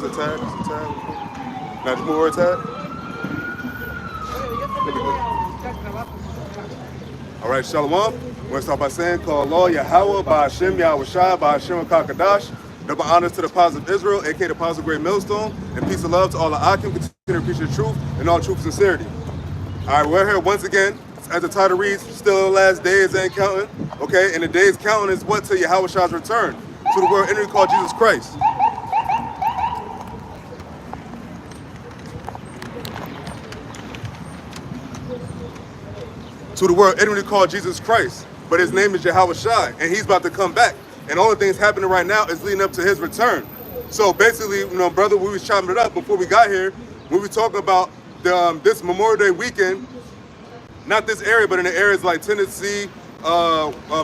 just a tad, just a tad. Now just move over a tad. There we go. All right, Shalom. We're going to start by saying, call Allah, Yahawah, Bahashem, YAHAWASHI, Bahashem, Kakadash. Double honors to the Positive Israel, aka the Positive Great Millstone, and peace and love to all the Akim. Continue to preach the truth and all truth and sincerity. All right, we're here once again. As the title reads, still in the last days ain't counting. Okay, and the days counting is what? Till Yahawashi's return to the world entity called Jesus Christ. To the world entity called Jesus Christ, but his name is Yahawashi, and he's about to come back. And all the things happening right now is leading up to his return. So basically, you know, brother, we was chopping it up before we got here. We were talking about this Memorial Day weekend, not this area, but in the areas like Tennessee,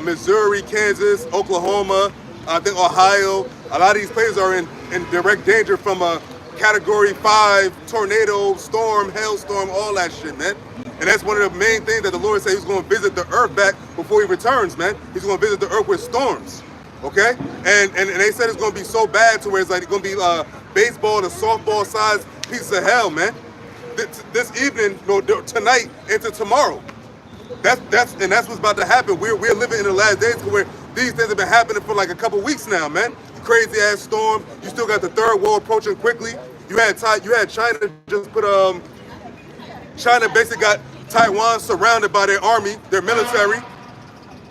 Missouri, Kansas, Oklahoma, I think Ohio. A lot of these places are in direct danger from a Category 5 tornado, storm, hailstorm, all that shit, man. And that's one of the main things that the Lord said he's going to visit the earth back before he returns, man. He's going to visit the earth with storms, okay? And they said it's going to be so bad to where it's like it's going to be baseball to softball size pieces of hell, man. This evening, no, tonight into tomorrow. That's what's about to happen. We're living in the last days where these things have been happening for like a couple weeks now, man. Crazy ass storm. You still got the third world approaching quickly. You had China just put China basically got Taiwan surrounded by their army, their military,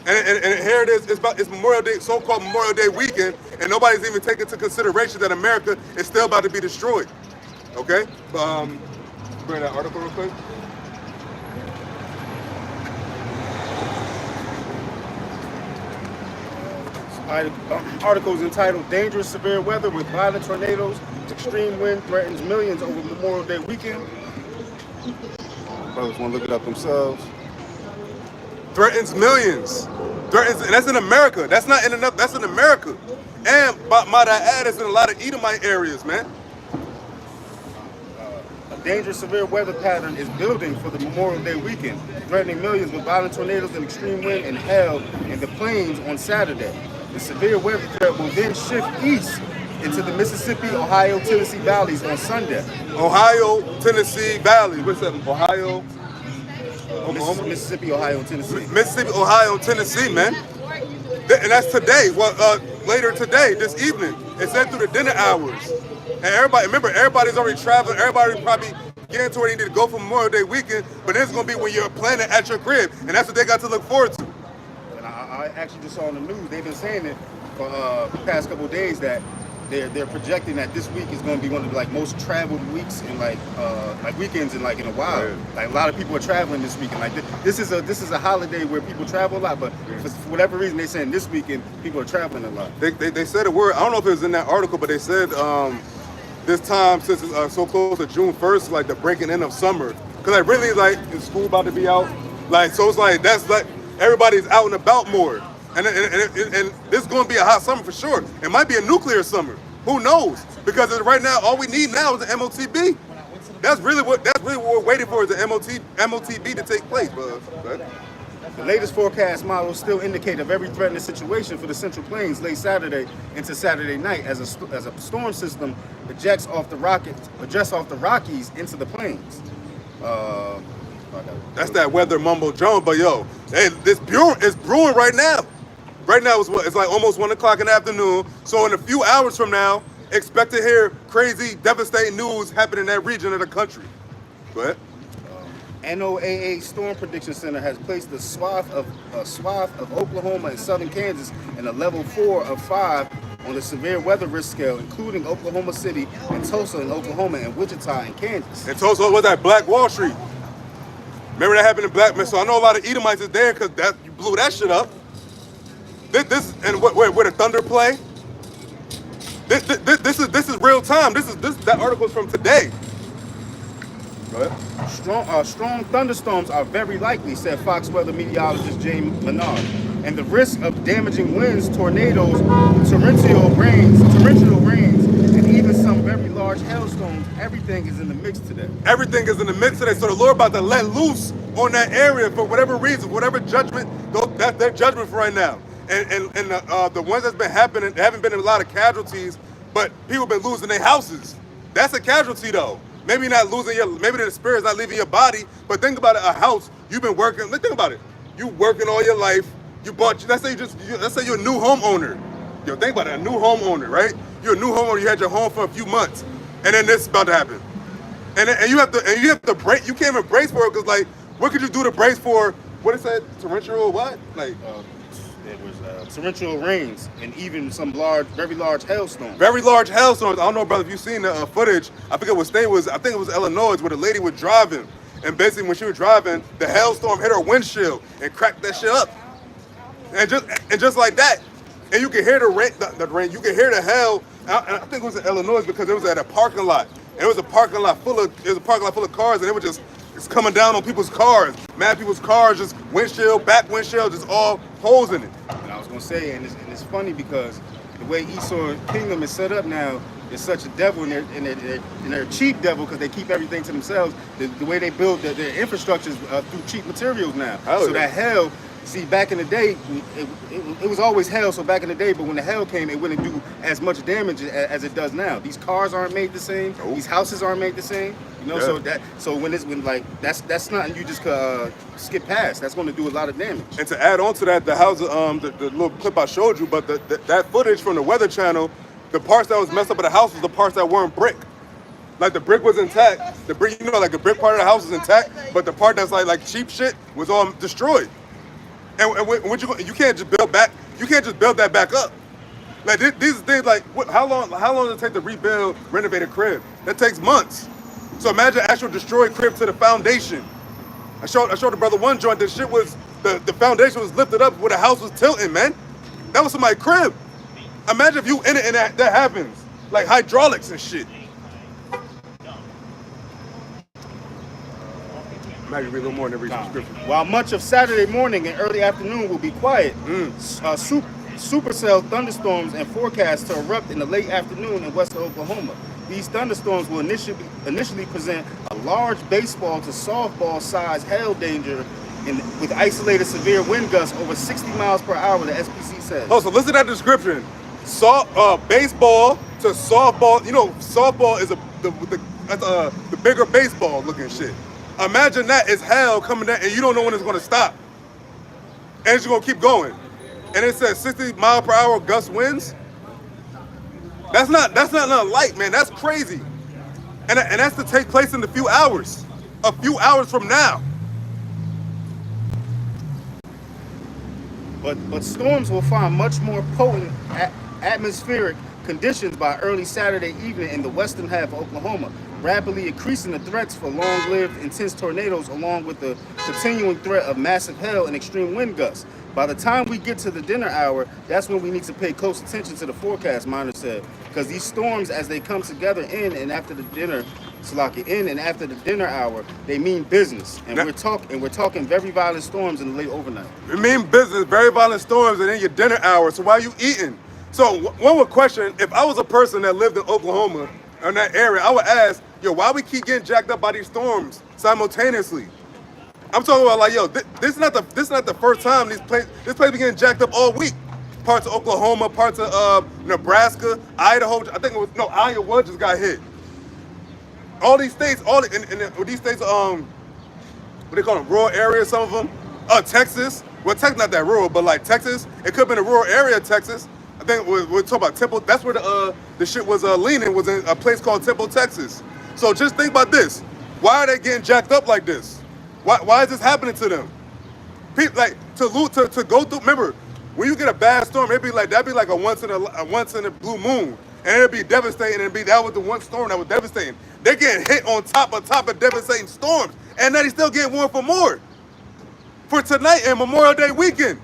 and here it is. It's Memorial Day, so-called Memorial Day weekend, and nobody's even taking into consideration that America is still about to be destroyed. Okay, bring that article real quick. Articles entitled "Dangerous Severe Weather with Violent Tornadoes, Extreme Wind Threatens Millions Over Memorial Day Weekend." Brothers want to look it up themselves. Threatens millions. Threatens, and that's in America. That's not in enough. That's in America. And might I add, it's in a lot of Edomite areas, man. A dangerous severe weather pattern is building for the Memorial Day weekend, threatening millions with violent tornadoes and extreme wind and hail in the plains on Saturday. The severe weather threat will then shift east into the Mississippi, Ohio, Tennessee valleys on Sunday. Ohio, Tennessee Valley. What's that? Ohio, Oklahoma? Mississippi, Ohio, Tennessee. Mississippi, Ohio, Tennessee, man. And that's today. Well, later today, this evening. It said through the dinner hours. And everybody, remember, everybody's already traveling. Everybody probably getting to where they need to go for Memorial Day weekend. But it's going to be when you're planning at your crib. And that's what they got to look forward to. And I actually just saw on the news, they've been saying it for the past couple of days that they're projecting that this week is going to be one of the like most traveled weeks in like weekends in a while. Yeah. Like a lot of people are traveling this weekend. Like this is a holiday where people travel a lot, but for whatever reason they're saying this weekend people are traveling a lot. They said a word. I don't know if it was in that article, but they said this time since it's so close to June 1st, like the breaking in of summer, because like really like is school about to be out, like so it's like that's like everybody's out and about more. And this is going to be a hot summer for sure. It might be a nuclear summer. Who knows? Because right now, all we need now is an MOTB. That's really what we're waiting for is the MOTB to take place. The latest forecast models still indicate a very threatening situation for the Central Plains late Saturday into Saturday night as a storm system ejects off the Rockies into the plains. That's that weather mumbo jumbo, but yo, hey, it's brewing right now. Right now it's like almost 1 o'clock in the afternoon. So in a few hours from now, expect to hear crazy, devastating news happen in that region of the country. Go ahead. NOAA Storm Prediction Center has placed a swath of Oklahoma and southern Kansas in a level 4 of 5 on the severe weather risk scale, including Oklahoma City and Tulsa in Oklahoma and Wichita in Kansas. And Tulsa was that Black Wall Street. Remember that happened in Blackman? So I know a lot of Edomites is there because you blew that shit up. This and where the Thunder play. This is real time. That article's from today. Go ahead. Strong thunderstorms are very likely, said Fox weather meteorologist James Menard, and the risk of damaging winds, tornadoes, torrential rains, and even some very large hailstones. Everything is in the mix today. Everything is in the mix today. So the Lord about to let loose on that area for whatever reason, whatever judgment. That's their judgment for right now. And the ones that's been happening, there haven't been a lot of casualties but people been losing their houses. That's a casualty though. Maybe not losing maybe the spirit's not leaving your body, but think about it, a house, you've been working, think about it. You working all your life, you bought, let's say you're a new homeowner. Yo, think about it, a new homeowner, right? You're a new homeowner, you had your home for a few months, and then this is about to happen. And you have to brace, you can't even brace for it, because like, what could you do to brace for, what is that, torrential what? Like, it was torrential rains and even some very large hailstorms. Very large hailstorms. I don't know, brother, if you've seen the footage. I forget what state it was. I think it was Illinois, where the lady was driving. And basically, when she was driving, the hailstorm hit her windshield and cracked that shit up. And just like that. And you can hear the rain. You can hear the hail. And I think it was in Illinois because it was at a parking lot. And it was a parking lot full of cars, and it was it's coming down on people's cars. Mad people's cars, just windshield, back windshield, just all holes in it. And I was gonna say, and it's funny because the way Esau's kingdom is set up now is such a devil, and they're a cheap devil because they keep everything to themselves. The way they build their infrastructure is through cheap materials now. Oh, so yeah. that hell, see, back in the day, it was always hell. So back in the day, but when the hell came, it wouldn't do as much damage as it does now. These cars aren't made the same. Nope. These houses aren't made the same. You know, Yeah. so when that's nothing you just skip past. That's going to do a lot of damage. And to add on to that, the house, the little clip I showed you, but that footage from the Weather Channel, the parts that was messed up of the house was the parts that weren't brick. Like the brick was intact. The brick, like the brick part of the house was intact, but the part that's like cheap shit was all destroyed. And what you can't just build back. You can't just build that back up. Like these things, like how long does it take to rebuild, renovate a crib? That takes months. So imagine actual destroyed crib to the foundation. I showed the brother one joint. This shit was the foundation was lifted up where the house was tilting, man. That was somebody's crib. Imagine if you in it and that happens, like hydraulics and shit. Maybe read a little more and then read some scripture. While much of Saturday morning and early afternoon will be quiet, supercell thunderstorms and forecasts to erupt in the late afternoon in western Oklahoma. These thunderstorms will initially present a large baseball to softball size hail danger with isolated severe wind gusts over 60 miles per hour, the SPC says. Oh, so listen to that description. Baseball to softball. You know, softball is the bigger baseball looking shit. Imagine that is hell coming down and you don't know when it's going to stop. And it's going to keep going. And it says 60 mile per hour gust winds. That's not nothing light, man. That's crazy. And that's to take place in a few hours from now. But storms will find much more potent atmospheric conditions by early Saturday evening in the western half of Oklahoma, rapidly increasing the threats for long-lived intense tornadoes along with the continuing threat of massive hail and extreme wind gusts. By the time we get to the dinner hour, that's when we need to pay close attention to the forecast, Miner said, because these storms, as they come together in and after the dinner hour, they mean business. And we're talking very violent storms in the late overnight. It mean business, very violent storms, and then your dinner hour. So why are you eating? So one would question, if I was a person that lived in Oklahoma, or in that area, I would ask, yo, why we keep getting jacked up by these storms simultaneously? I'm talking about like, yo, this is not the first time this place been getting jacked up all week. Parts of Oklahoma, parts of Nebraska, Idaho. I think it was Iowa just got hit. All these states, these states, what they call them, rural areas. Some of them, Texas. Well, Texas not that rural, but like Texas, it could have been a rural area of Texas. I think we're talking about Temple. That's where the shit was leaning, was in a place called Temple, Texas. So just think about this. Why are they getting jacked up like this? Why is this happening to them? People like to go through. Remember, when you get a bad storm, that'd be like a once in a blue moon, and it'd be devastating. And that was the one storm that was devastating. They're getting hit on top of devastating storms, and then they still getting warned for more for tonight and Memorial Day weekend.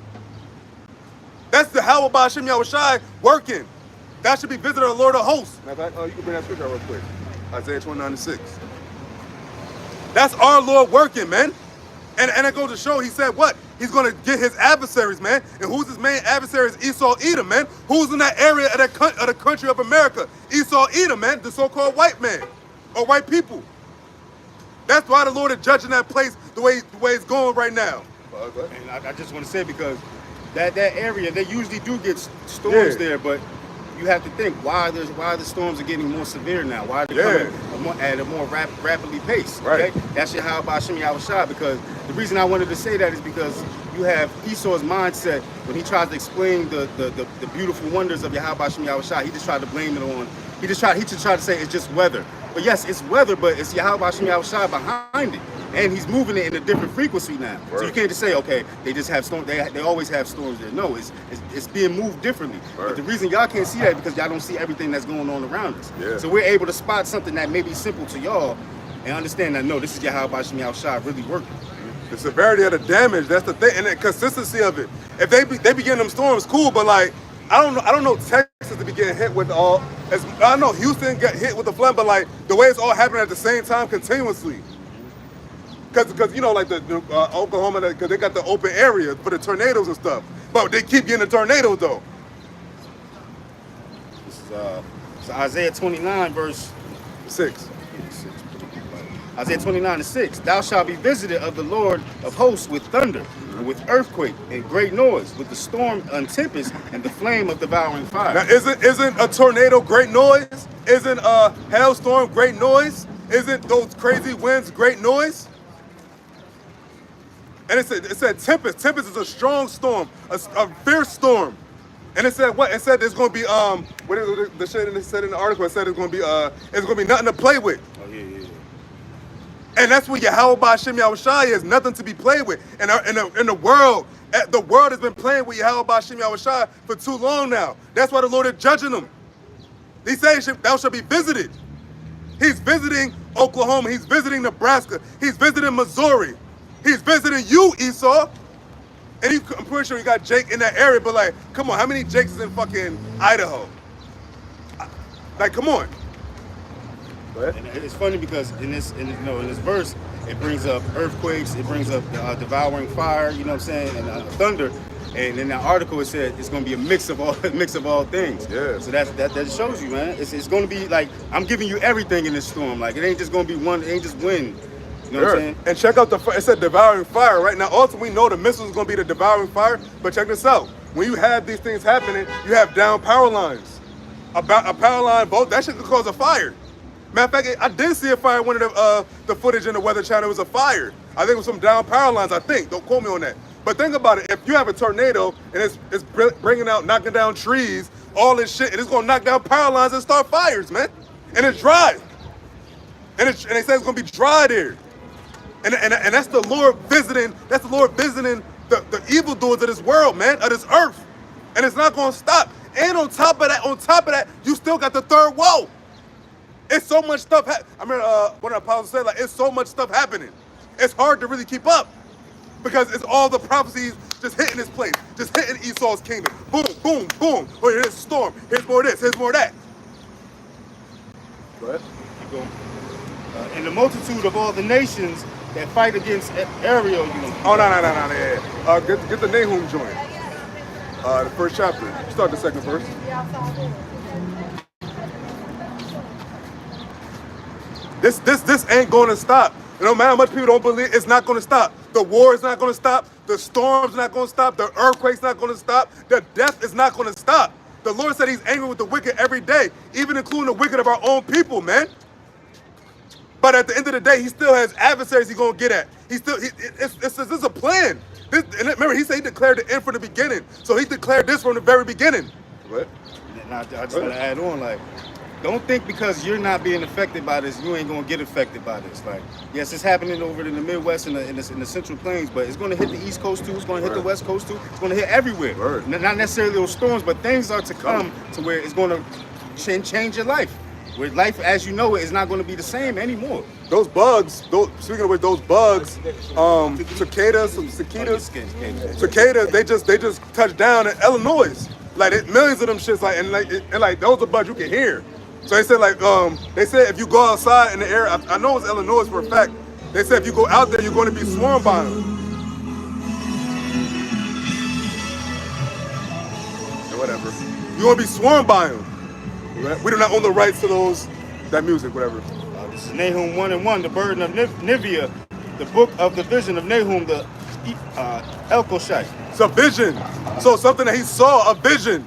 That's the YAHAWASHI working. That should be visiting the Lord of hosts. Matter of fact, you can bring that scripture out real quick. Isaiah 29:6. That's our Lord working, man. And it goes to show, he said what? He's going to get his adversaries, man. And who's his main adversary is Esau, Edom, man. Who's in that area of the country of America? Esau, Edom, man. The so-called white man or white people. That's why the Lord is judging that place the way it's going right now. And I just want to say, because that area, they usually do get storms there, but you have to think why the storms are getting more severe now. Why they're coming at a more rapidly pace. Right. Okay, that's YAHAWASHI, because the reason I wanted to say that is because you have Esau's mindset when he tries to explain the beautiful wonders of YAHAWASHI. He just tried to blame it on. He just tried to say it's just weather. But yes, it's weather, but it's YAHAWASHI behind it. And he's moving it in a different frequency now. Right. So you can't just say, okay, they just have storms. They always have storms there. No, it's being moved differently. Right. But the reason y'all can't see that is because y'all don't see everything that's going on around us. Yeah. So we're able to spot something that may be simple to y'all and understand that, no, this is YAHAWASHI really working. The severity of the damage, that's the thing, and the consistency of it. If they be getting them storms, cool, but like, I don't know Texas to be getting hit with all, I know Houston got hit with the flood, but like, the way it's all happening at the same time continuously. Because you know, like the Oklahoma, because they got the open area for the tornadoes and stuff, but they keep getting the tornadoes though. This is Isaiah 29 verse 6. Isaiah 29:6. Thou shalt be visited of the Lord of hosts with thunder, and with earthquake and great noise, with the storm and tempest and the flame of devouring fire. Now, isn't a tornado great noise? Isn't a hailstorm great noise? Isn't those crazy winds great noise? And it said tempest. Tempest is a strong storm, a fierce storm. And it said what? It said there's going to be what is the shit it said in the article? It said it's going to be nothing to play with. Oh yeah. And that's what YAHAWASHI is, nothing to be played with. And in the world has been playing with YAHAWASHI for too long now. That's why the Lord is judging them. He says, thou shalt be visited. He's visiting Oklahoma. He's visiting Nebraska. He's visiting Missouri. He's visiting you, Esau. And I'm pretty sure you got Jake in that area, but like, come on, how many Jakes is in fucking Idaho? Like, come on. And it's funny because in this verse, it brings up earthquakes, it brings up devouring fire, you know what I'm saying, and thunder. And in that article, it said it's going to be a mix of all things. Yeah. So that shows you, man. It's going to be like, I'm giving you everything in this storm. Like, it ain't just going to be one. It ain't just wind. You know what I'm saying? And check out it said devouring fire, right? Now, also we know the missile is going to be the devouring fire, but check this out. When you have these things happening, you have down power lines. A power line, both that shit could cause a fire. Matter of fact, I did see a fire in one of the footage in the Weather Channel. It was a fire. I think it was some down power lines, I think. Don't quote me on that. But think about it. If you have a tornado and it's bringing out, knocking down trees, all this shit, and it's going to knock down power lines and start fires, man. And it's dry. And they say it's going to be dry there. And that's the Lord visiting, the evildoers of this world, man, of this earth. And it's not going to stop. And on top of that, you still got the third woe. It's so much stuff. I remember one of the apostles said, like, it's so much stuff happening. It's hard to really keep up because it's all the prophecies just hitting this place, just hitting Esau's kingdom. Boom, boom, boom. Oh, here's a storm. Here's more of this. Here's more of that. Go ahead. Keep going. And the multitude of all the nations that fight against Ariel, you know. Oh, no. Yeah. Get the Nahum joint. The first chapter. Start the second verse. This ain't going to stop. No matter how much people don't believe, it's not going to stop. The war is not going to stop. The storm's not going to stop. The earthquake's not going to stop. The death is not going to stop. The Lord said he's angry with the wicked every day, even including the wicked of our own people, man. But at the end of the day, he still has adversaries he's going to get at. This is a plan. And remember, he said he declared the end from the beginning. So he declared this from the very beginning. What? And I just want to add on, like, don't think because you're not being affected by this, you ain't gonna get affected by this. Like, yes, it's happening over in the Midwest and in the Central Plains, but it's gonna hit the East Coast too. It's gonna hit the West Coast too. It's gonna hit everywhere. Not necessarily those storms, but things are to come to where it's gonna change your life. Where life, as you know it, is not gonna be the same anymore. Those bugs. Speaking of which, those bugs, cicadas, they just touched down in Illinois. Like millions of them shits, like those are bugs you can hear. So they said, they said if you go outside in the air, I know it's Illinois for a fact. They said if you go out there, you're going to be swarmed by them. And whatever. You're going to be swarmed by them. We do not own the rights to that music, whatever. This is Nahum 1:1, the burden of Nivea, the book of the vision of Nahum, the Elkoshite. It's a vision. So something that he saw, a vision.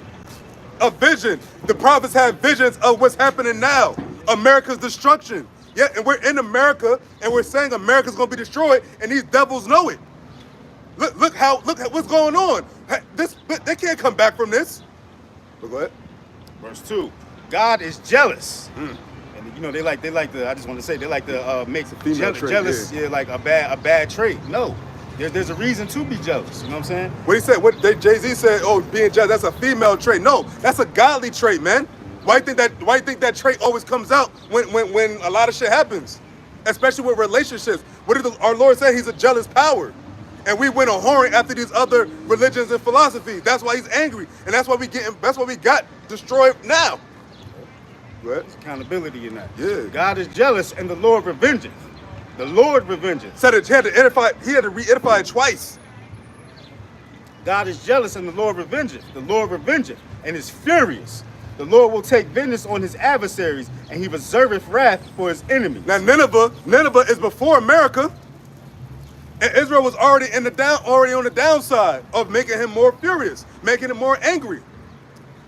a vision. The prophets had visions of what's happening now. America's destruction. Yeah, and we're in America, and we're saying America's going to be destroyed, and these devils know it. Look at what's going on. They can't come back from this. But go ahead. Verse 2. God is jealous. And you know, they like to, I just want to say, they like to make jealous, like a bad trait. No. There's a reason to be jealous. You know what I'm saying? What he said, Jay-Z said, oh, being jealous, that's a female trait. No, that's a godly trait, man. Why do you think that trait always comes out when a lot of shit happens? Especially with relationships. What did our Lord say? He's a jealous power. And we went a whoring after these other religions and philosophies. That's why he's angry. And that's why we got destroyed now. What? There's accountability in that. Yeah. God is jealous and the Lord revengeth. The Lord revengeth. Said it, he had to re-edify it twice. God is jealous and the Lord revengeth. The Lord revengeth and is furious. The Lord will take vengeance on his adversaries, and he reserveth wrath for his enemies. Now Nineveh is before America, and Israel was already on the downside of making him more furious, making him more angry.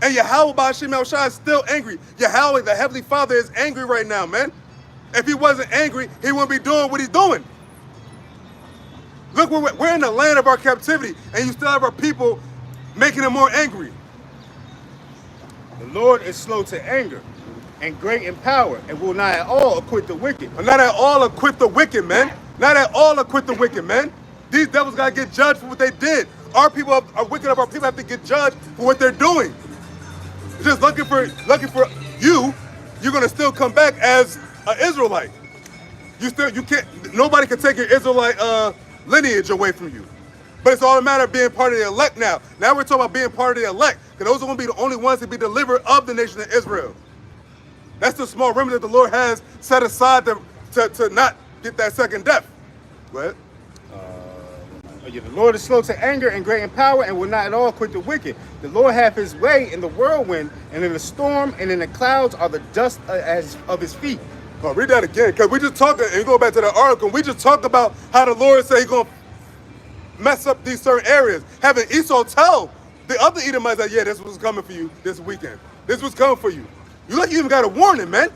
And YAHAWASHI is still angry. Yahweh, the Heavenly Father, is angry right now, man. If he wasn't angry, he wouldn't be doing what he's doing. Look, we're in the land of our captivity, and you still have our people making him more angry. The Lord is slow to anger and great in power, and will not at all acquit the wicked. Not at all acquit the wicked, man. Not at all acquit the wicked, man. These devils gotta get judged for what they did. Our people are wicked. Our people have to get judged for what they're doing. Just looking for you. You're gonna still come back as an Israelite. You can't. Nobody can take your Israelite lineage away from you. But it's all a matter of being part of the elect now. Now we're talking about being part of the elect, because those are going to be the only ones to be delivered of the nation of Israel. That's the small remnant that the Lord has set aside to not get that second death. What? The Lord is slow to anger and great in power, and will not at all quit the wicked. The Lord hath his way in the whirlwind, and in the storm, and in the clouds are the dust as of his feet. Oh, read that again, because we just talked, and you go back to the article, we just talked about how the Lord said he's going to mess up these certain areas. Having Esau tell the other Edomites that, yeah, this was coming for you this weekend. This was coming for you. You even got a warning, man.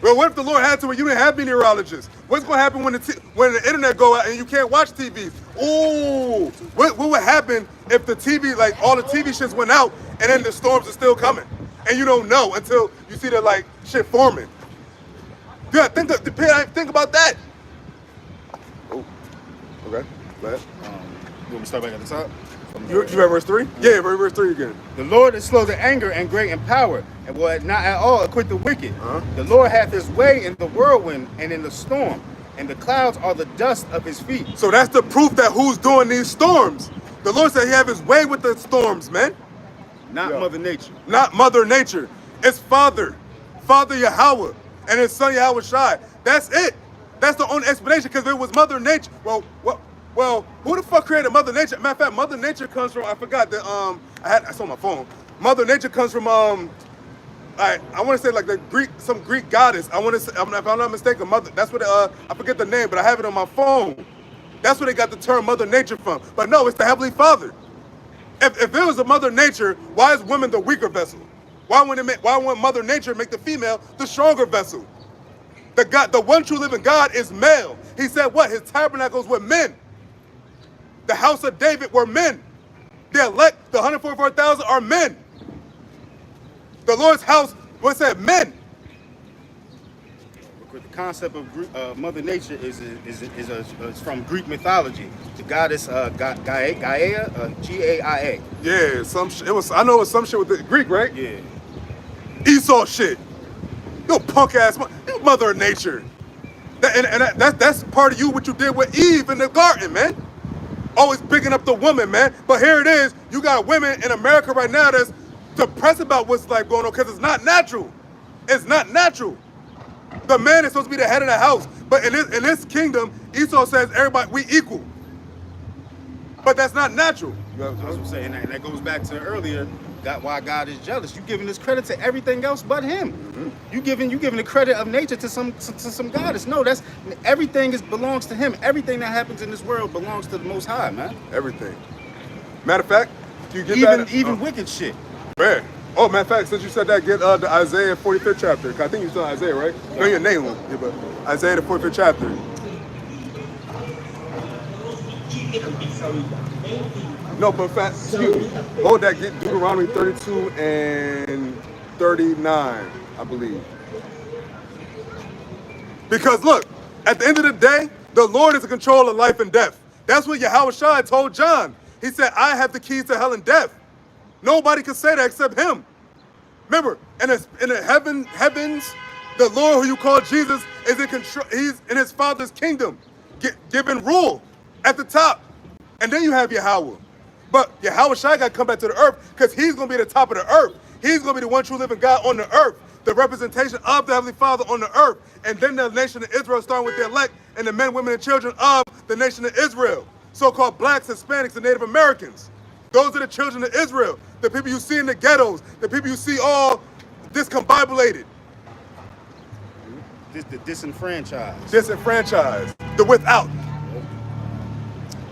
Well, what if the Lord had to where you didn't have meteorologists? What's going to happen when the internet go out and you can't watch TV? Ooh, what would happen if the TV, like all the TV shits went out and then the storms are still coming? And you don't know until you see that like shit forming. Yeah, think about that. Oh, okay. Go ahead. You want me to start back at the top? You read verse 3? Yeah, read verse 3 again. The Lord is slow to anger and great in power, and will not at all acquit the wicked. The Lord hath his way in the whirlwind and in the storm, and the clouds are the dust of his feet. So that's the proof that who's doing these storms. The Lord said he have his way with the storms, man. Not Mother Nature. Not Mother Nature. It's Father Yahweh, and his son YAHAWASHI. That's it. That's the only explanation, because if it was Mother Nature, well, who the fuck created Mother Nature? Matter of fact, Mother Nature comes from, I forgot that, I saw my phone. Mother Nature comes from, I want to say like some Greek goddess. I want to say, if I'm not mistaken, Mother, that's what, I forget the name, but I have it on my phone. That's where they got the term Mother Nature from. But no, it's the Heavenly Father. If it was a Mother Nature, why is women the weaker vessel? Why wouldn't Mother Nature make the female the stronger vessel? The one true living God is male. He said what? His tabernacles were men. The house of David were men. The elect, the 144,000 are men. The Lord's house, what's that? Men. The concept of Mother Nature is from Greek mythology. The goddess Gaia, G-A-I-A. Yeah, I know it was some shit with the Greek, right? Yeah. Esau shit. You punk ass, you Mother Nature. That's part of you, what you did with Eve in the garden, man. Always picking up the woman, man. But here it is, you got women in America right now that's depressed about what's like going on, because it's not natural. It's not natural. The man is supposed to be the head of the house. But in this kingdom, Esau says everybody, we equal. But that's not natural. That's what I'm saying. And that goes back to earlier, why God is jealous. You giving this credit to everything else but him. You giving the credit of nature to some goddess. No, that's everything belongs to him. Everything that happens in this world belongs to the Most High, man. Everything. Matter of fact, you get even wicked shit. Fair. Oh, matter of fact, since you said that, get the Isaiah 45th chapter. I think you still Isaiah, right? No, your name, yeah, but Isaiah the 45th chapter. No, but fact, excuse me. Hold that, get Deuteronomy 32 and 39, I believe. Because look, at the end of the day, the Lord is in control of life and death. That's what YAHAWASHI told John. He said, I have the keys to hell and death. Nobody can say that except him. Remember, in the heavens, the Lord who you call Jesus is in control. He's in his Father's kingdom, giving rule at the top. And then you have Yahweh. But YAHAWASHI got to come back to the earth because he's going to be at the top of the earth. He's going to be the one true living God on the earth, the representation of the Heavenly Father on the earth. And then the nation of Israel, starting with the elect and the men, women, and children of the nation of Israel, so-called blacks, Hispanics, and Native Americans. Those are the children of Israel, the people you see in the ghettos, the people you see all discombobulated. The disenfranchised. Disenfranchised, the without.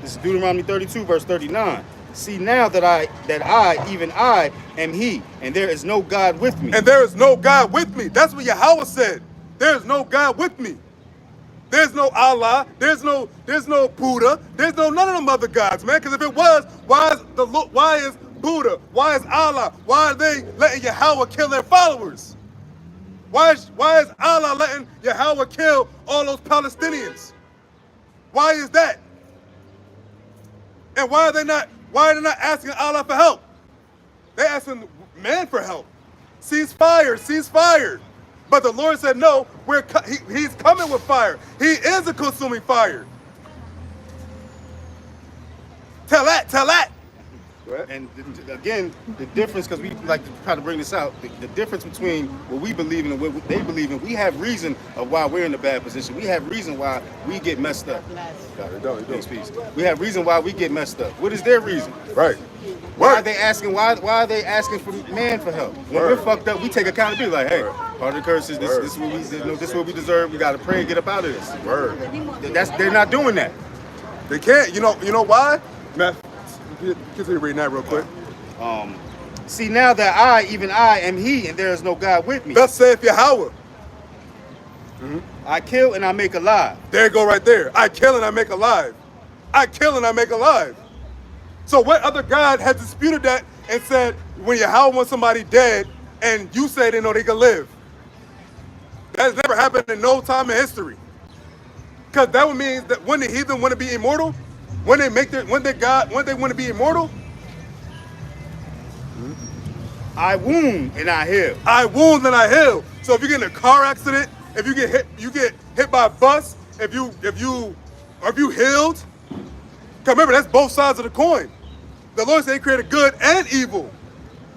This is Deuteronomy 32, verse 39. See now that I, even I, am he, and there is no God with me. And there is no God with me. That's what Yahweh said. There is no God with me. There's no Allah. There's no Buddha. There's none of them other gods, man. Because if it was, why is Buddha? Why is Allah? Why are they letting Yahweh kill their followers? Why is Allah letting Yahweh kill all those Palestinians? Why is that? And why are they not asking Allah for help? They're asking man for help. Cease fire, cease fire. But the Lord said, no, he's coming with fire. He is a consuming fire. Tell that. And again, the difference, because we like to try to bring this out, the difference between what we believe in and what they believe in, we have reason of why we're in a bad position. We have reason why we get messed up. We have reason why we get messed up. What is their reason? Right. Why are they asking? Why are they asking for man for help? When we're fucked up, we take accountability. Like, hey, part of the curses. This is what we deserve. We got to pray and get up out of this. They're not doing that. They can't. You know why? Matt, continue reading that real quick. See now that I, even I, am he, and there is no God with me. Thus saith Yahweh. I kill and I make alive. There you go right there. I kill and I make alive. I kill and I make alive. So what other God has disputed that and said, when Yahweh wants somebody dead and you say they know they can live? That has never happened in no time in history. Because that would mean that when the heathen want to be immortal, when they want to be immortal, I wound and I heal. I wound and I heal. So if you get in a car accident, if you get hit by a bus, if you healed, because remember, that's both sides of the coin. The Lord said he created good and evil.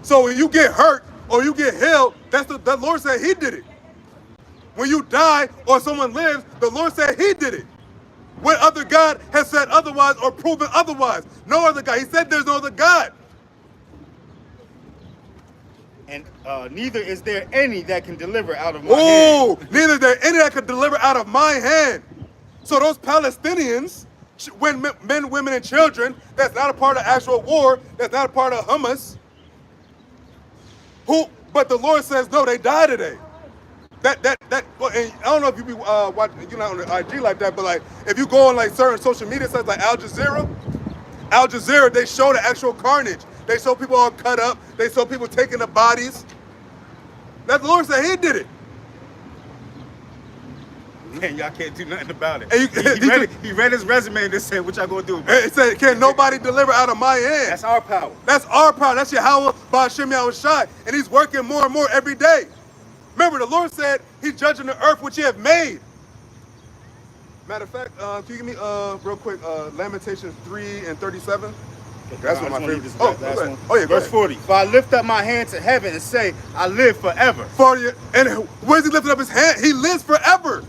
So when you get hurt or you get healed, the Lord said he did it. When you die or someone lives, the Lord said he did it. What other God has said otherwise or proven otherwise? No other God. He said there's no other God. And neither is there any that can deliver out of my hand. Neither is there any that can deliver out of my hand. So those Palestinians, men, women, and children, that's not a part of actual war, that's not a part of Hamas, but the Lord says, no, they die today. And I don't know if you be watching, you're not on the IG like that, but like if you go on like certain social media sites like Al Jazeera, they show the actual carnage. They show people all cut up. They show people taking the bodies. That the Lord said he did it. And y'all can't do nothing about it. And he read his resume and just said, what y'all gonna do? He said, can nobody deliver out of my hand? That's our power. That's our power. That's Yahweh Ba'ashem YAHAWASHI. And he's working more and more every day. Remember, the Lord said he's judging the earth which he have made. Matter of fact, can you give me real quick Lamentations 3 and 37? That's one of my favorites. Yeah, verse 40. For I lift up my hand to heaven and say, I live forever. And where's he lifting up his hand? He lives forever.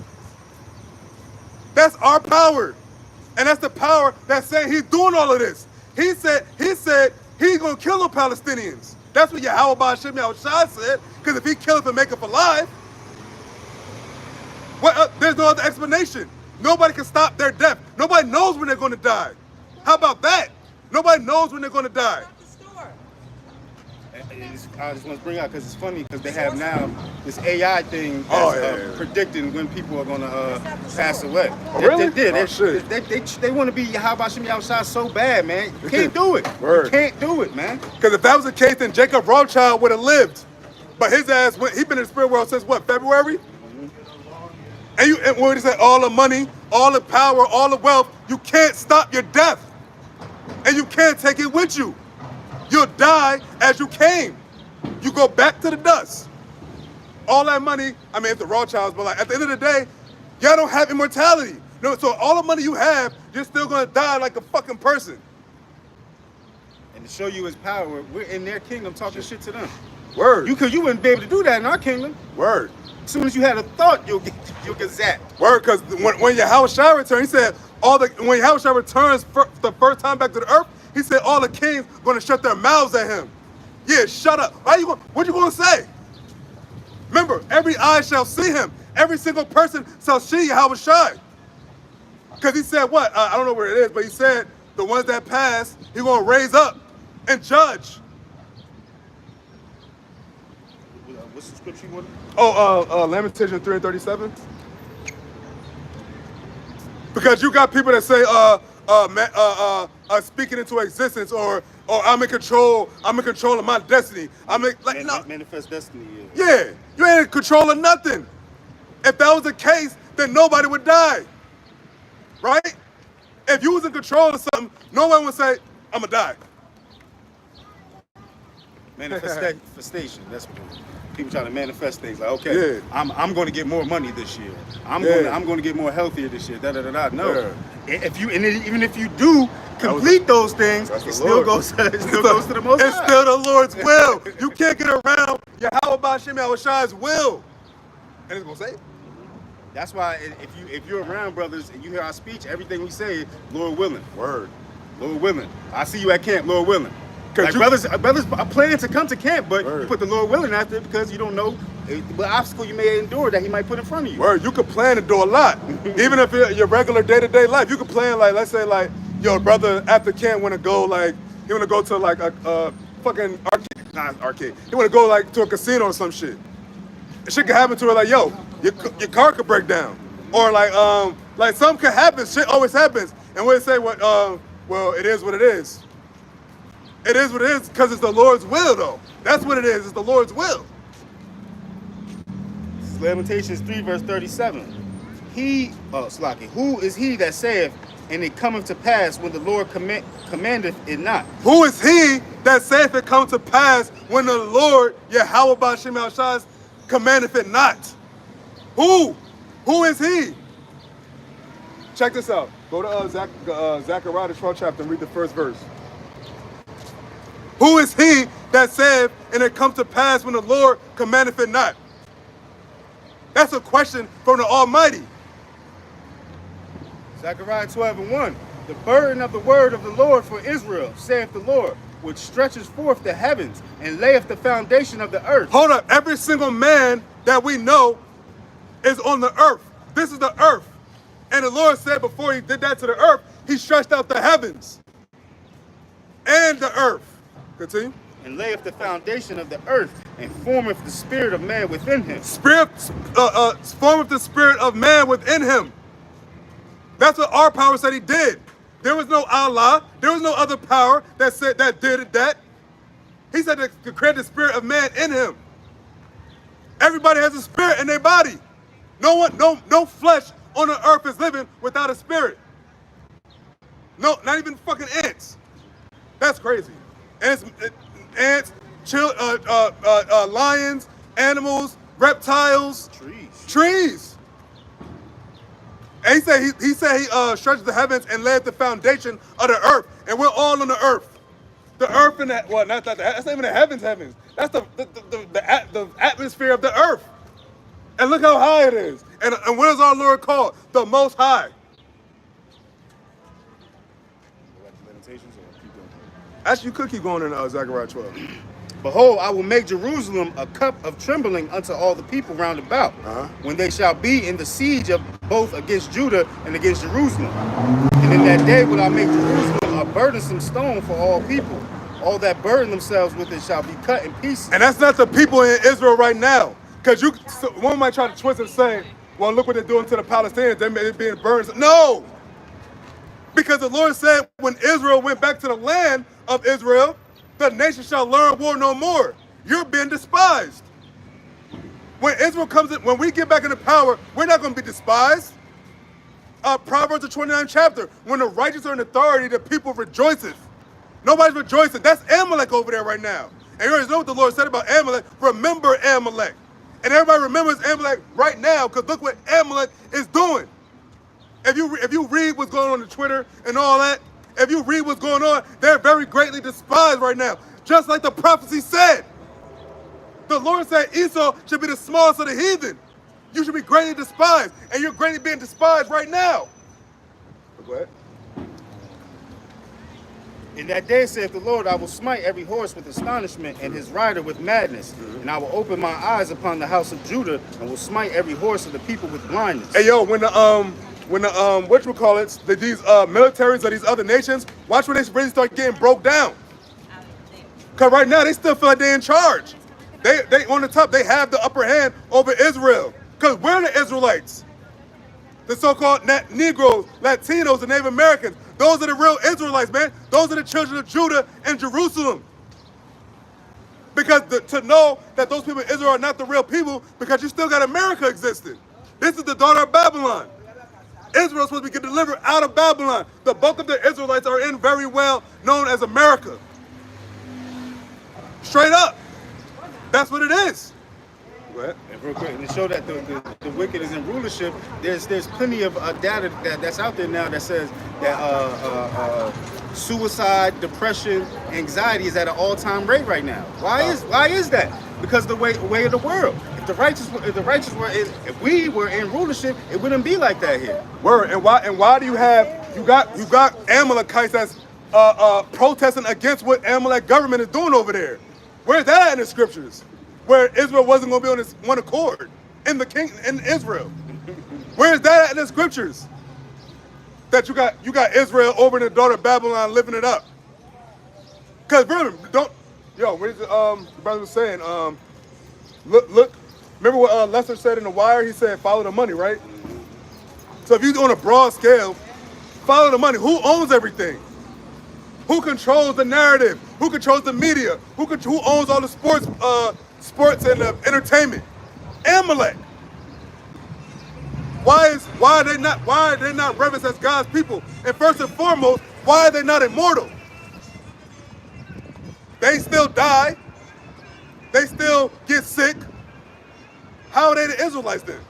That's our power. And that's the power that's saying he's doing all of this. He said he's going to kill the Palestinians. That's what Yahweh Ba'ashem YAHAWASHI said. Because if he kill them and make them alive, there's no other explanation. Nobody can stop their death. Nobody knows when they're going to die. How about that? Nobody knows when they're going to die. I just want to bring out because it's funny because they have now this AI thing that's predicting when people are gonna pass away. Oh, really? They want to be YAHAWASHI so bad, man. You can't do it. Word. You can't do it, man. Because if that was the case, then Jacob Rothschild would have lived. But his ass, he been in the spirit world since what, February? And when he said all the money, all the power, all the wealth, you can't stop your death. And you can't take it with you. You'll die as you came. You go back to the dust. All that money, I mean, it's the Rothschilds, but like at the end of the day, y'all don't have immortality. No, so all the money you have, you're still gonna die like a fucking person. And to show you his power, we're in their kingdom talking shit to them. Word. You wouldn't be able to do that in our kingdom. Word. As soon as you had a thought, you'll get zapped. Word, because when YAHAWASHI returned, he said when YAHAWASHI returns the first time back to the earth, he said all the kings gonna shut their mouths at him. Yeah, shut up. What you gonna say? Remember, every eye shall see him. Every single person shall see YAHAWASHI. Because he said what? I don't know where it is, but he said the ones that pass, he gonna raise up and judge. What's the scripture you want? Oh, Lamentations 3:37. Because you got people that say, speaking into existence, or I'm in control of my destiny. Manifest destiny. Yeah, you ain't in control of nothing. If that was the case, then nobody would die, right? If you was in control of something, no one would say, I'm gonna die. Manifestation. That's what people try to manifest things. Like, okay, yeah. I'm going to get more money this year. I'm going to get more healthier this year. No, even if you do complete those things, it still goes to the Most High. It's still the Lord's will. You can't get around YAHAWASHI's will, and it's gonna say it. That's why if you're around brothers and you hear our speech, everything we say, Lord willing. Word. Lord willing. I see you at camp, Lord willing. Like brothers are planning to come to camp, but you put the Lord willing after it because you don't know what obstacle you may endure that he might put in front of you. Word, you could plan to do a lot. Even if your regular day-to-day life, you could plan like, let's say like, your brother after camp want to go like, he want to go to like a fucking arcade. He want to go like to a casino or some shit. Shit could happen to her like, yo, your car could break down. Or like something could happen, shit always happens. And we say, well, it is what it is. It is what it is because it's the Lord's will, though. That's what it is. It's the Lord's will. This is Lamentations 3, verse 37. Who is he that saith, and it cometh to pass when the Lord commandeth it not? Who is he that saith it come to pass when the Lord, YAHAWASHI, commandeth it not? Who? Who is he? Check this out. Go to Zechariah, the 12th chapter, and read the first verse. Who is he that saith, and it comes to pass when the Lord commandeth it not? That's a question from the Almighty. Zechariah 12:1. The burden of the word of the Lord for Israel, saith the Lord, which stretches forth the heavens and layeth the foundation of the earth. Hold up. Every single man that we know is on the earth. This is the earth. And the Lord said before he did that to the earth, he stretched out the heavens and the earth. Continue. And layeth the foundation of the earth, and formeth the spirit of man within him. Formeth the spirit of man within him. That's what our power said he did. There was no Allah. There was no other power that said that did that. He said to create the spirit of man in him. Everybody has a spirit in their body. No flesh on the earth is living without a spirit. No, not even fucking ants. That's crazy. Ants, lions, animals, reptiles, trees. And he said he stretched the heavens and laid the foundation of the earth, and we're all on the earth. The earth and that, well, that's not even the heavens. That's the atmosphere of the earth. And look how high it is. And what is our Lord called? The Most High. Actually, you could keep going in Zechariah 12. Behold, I will make Jerusalem a cup of trembling unto all the people round about, when they shall be in the siege of both against Judah and against Jerusalem. And in that day will I make Jerusalem a burdensome stone for all people, all that burden themselves with it shall be cut in pieces. And that's not the people in Israel right now. Because one might try to twist and say, well, look what they're doing to the Palestinians. They're being burned. No! Because the Lord said when Israel went back to the land of Israel, the nation shall learn war no more. You're being despised. When Israel comes in, when we get back into power, we're not going to be despised. Proverbs the 29th chapter, when the righteous are in authority, the people rejoiceth. Nobody's rejoicing. That's Amalek over there right now. And you already know what the Lord said about Amalek. Remember Amalek. And everybody remembers Amalek right now because look what Amalek is doing. If you read what's going on Twitter and all that, if you read what's going on, they're very greatly despised right now. Just like the prophecy said. The Lord said Esau should be the smallest of the heathen. You should be greatly despised. And you're greatly being despised right now. Go ahead. In that day, saith the Lord, I will smite every horse with astonishment and his rider with madness. And I will open my eyes upon the house of Judah and will smite every horse of the people with blindness. Hey, yo, when the whatchamacallits, these militaries of these other nations, watch when they really start getting broke down. Because right now, they still feel like they're in charge. They on the top, they have the upper hand over Israel. Because we're the Israelites. The so-called Negroes, Latinos, and Native Americans. Those are the real Israelites, man. Those are the children of Judah and Jerusalem. Because to know that those people in Israel are not the real people, because you still got America existing. This is the daughter of Babylon. Israel's supposed to be delivered out of Babylon. The bulk of the Israelites are in very well known as America. Straight up. That's what it is. And real quick, and to show that the wicked is in rulership, there's plenty of data that's out there now that says that suicide, depression, anxiety is at an all-time rate right now. Why is that? Because the way of the world. If we were in rulership, it wouldn't be like that here. Word. And why do you got Amalekites that's protesting against what Amalek government is doing over there? Where's that at in the scriptures? Where Israel wasn't going to be on this one accord in Israel. Where is that at in the scriptures? That you got Israel over in the daughter of Babylon living it up. Because remember, what is the brother was saying? Look, remember what Lester said in The Wire? He said, follow the money, right? So if you're on a broad scale, follow the money. Who owns everything? Who controls the narrative? Who controls the media? Who owns all the sports and entertainment? Amalek. Why are they not reverenced as God's people? And first and foremost, why are they not immortal? They still die. They still get sick. How are they the Israelites then?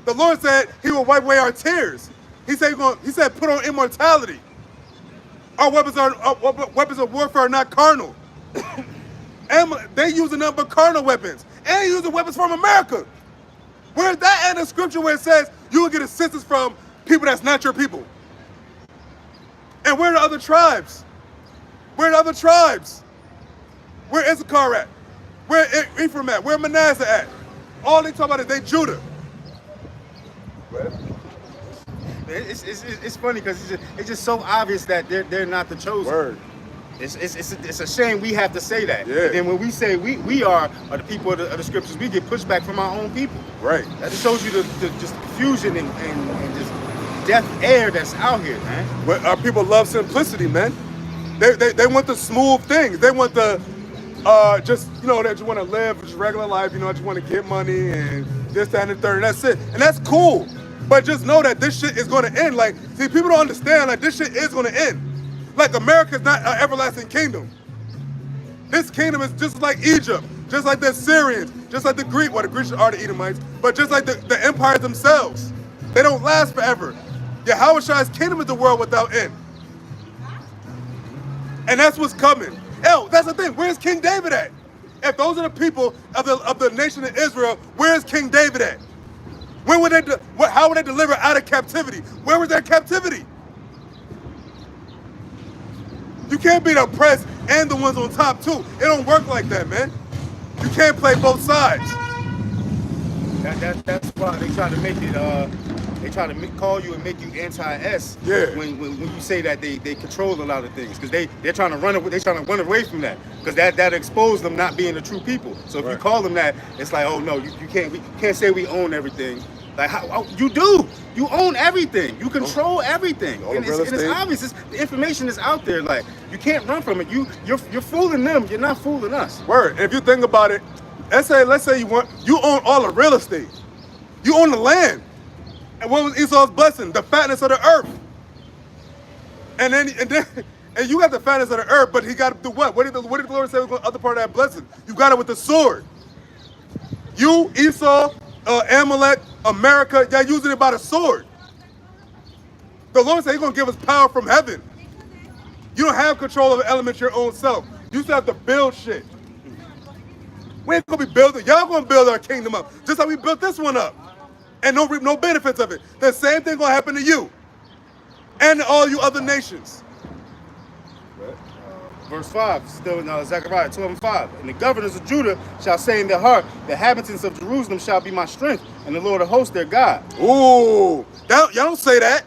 The Lord said He will wipe away our tears. He said put on immortality. Our weapons of warfare are not carnal. They using nothing but carnal weapons. And they using weapons from America. Where's that in the scripture where it says you will get assistance from people that's not your people? And where are the other tribes? Where are the other tribes? Where Issachar at? Where Ephraim at? Where Manasseh at? All they talk about is they Judah. It's funny because it's just so obvious that they're not the chosen. Word. It's a shame we have to say that. Yeah. And then when we say we are the people of the scriptures, we get pushed back from our own people. Right. That just shows you the just confusion and just death air that's out here, man. But our people love simplicity, man. They want the smooth things. They want the they just want to live just regular life. I just want to get money and this, that, and the third. And that's it. And that's cool. But just know that this shit is going to end. Like, see, people don't understand. Like, this shit is going to end. Like, America's not an everlasting kingdom. This kingdom is just like Egypt, just like the Assyrians, just like the Greek. Well, the Greeks are the Edomites, but just like the empires themselves. They don't last forever. YAHAWASHI's kingdom is the world without end. And that's what's coming. Hell, that's the thing. Where's King David at? If those are the people of the nation of Israel, where's King David at? When would how would they deliver out of captivity? Where was their captivity? You can't be the oppressed and the ones on top too. It don't work like that, man. You can't play both sides. That's why they try to make it they try to call you and make you anti-S. Yeah. When you say that they control a lot of things, because they're trying to run away from that, because that exposes them not being the true people. So if you call them that, it's like, oh no, you can't say we own everything. Like how you do? You own everything. You control everything, and it's obvious. The information is out there. Like you can't run from it. You're fooling them. You're not fooling us. Word. And if you think about it, let's say you own all the real estate. You own the land. And what was Esau's blessing? The fatness of the earth. And you got the fatness of the earth, but he got to do what? What did the Lord say was the other part of that blessing? You got it with the sword. You, Esau, Amalek, America, y'all using it by the sword. The Lord said he's going to give us power from heaven. You don't have control of elements your own self. You still have to build shit. We ain't going to be building. Y'all going to build our kingdom up. Just like we built this one up. And don't reap no benefits of it. The same thing going to happen to you. And all you other nations. Verse 5, still in Zechariah 12:5. And the governors of Judah shall say in their heart, the inhabitants of Jerusalem shall be my strength, and the Lord of hosts their God. Ooh, y'all don't say that.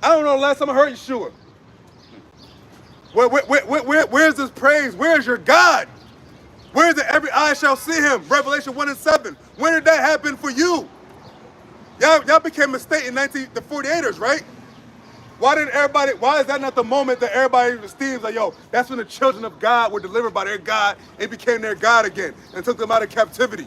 I don't know the last time I heard Yeshua. Where's this praise? Where's your God? Where is it? Every eye shall see him. Revelation 1:7. When did that happen for you? Y'all became a state in the 48ers, right? Why is that not the moment that everybody esteems like, yo, that's when the children of God were delivered by their God and became their God again and took them out of captivity?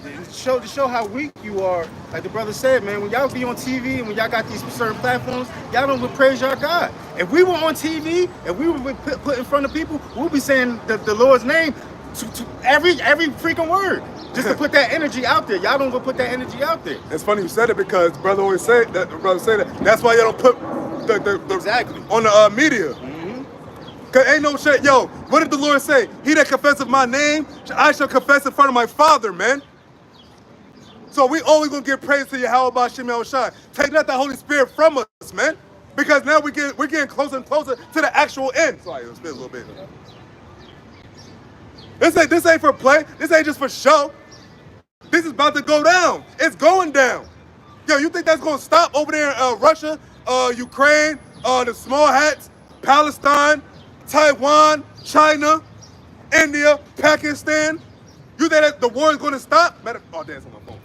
To show how weak you are, like the brother said, man, when y'all be on TV and when y'all got these certain platforms, y'all don't praise your God. If we were on TV and we were put in front of people, we'll be saying the Lord's name to every freaking word, just to put that energy out there. Y'all don't go put that energy out there. It's funny you said it because brother always say that. That's why y'all don't put the exactly on the media. Cause ain't no shit. Yo, what did the Lord say? He that confesseth my name, I shall confess in front of my Father, man. So we always gonna give praise to YAHAWASHI. Take not the Holy Spirit from us, man. Because now we're getting closer and closer to the actual end. Sorry, it'll spit a little bit. This ain't for play. This ain't just for show. This is about to go down. It's going down. Yo, you think that's gonna stop over there in Russia, Ukraine, the small hats, Palestine, Taiwan, China, India, Pakistan? You think that the war is gonna stop? Oh, damn, it's on my phone.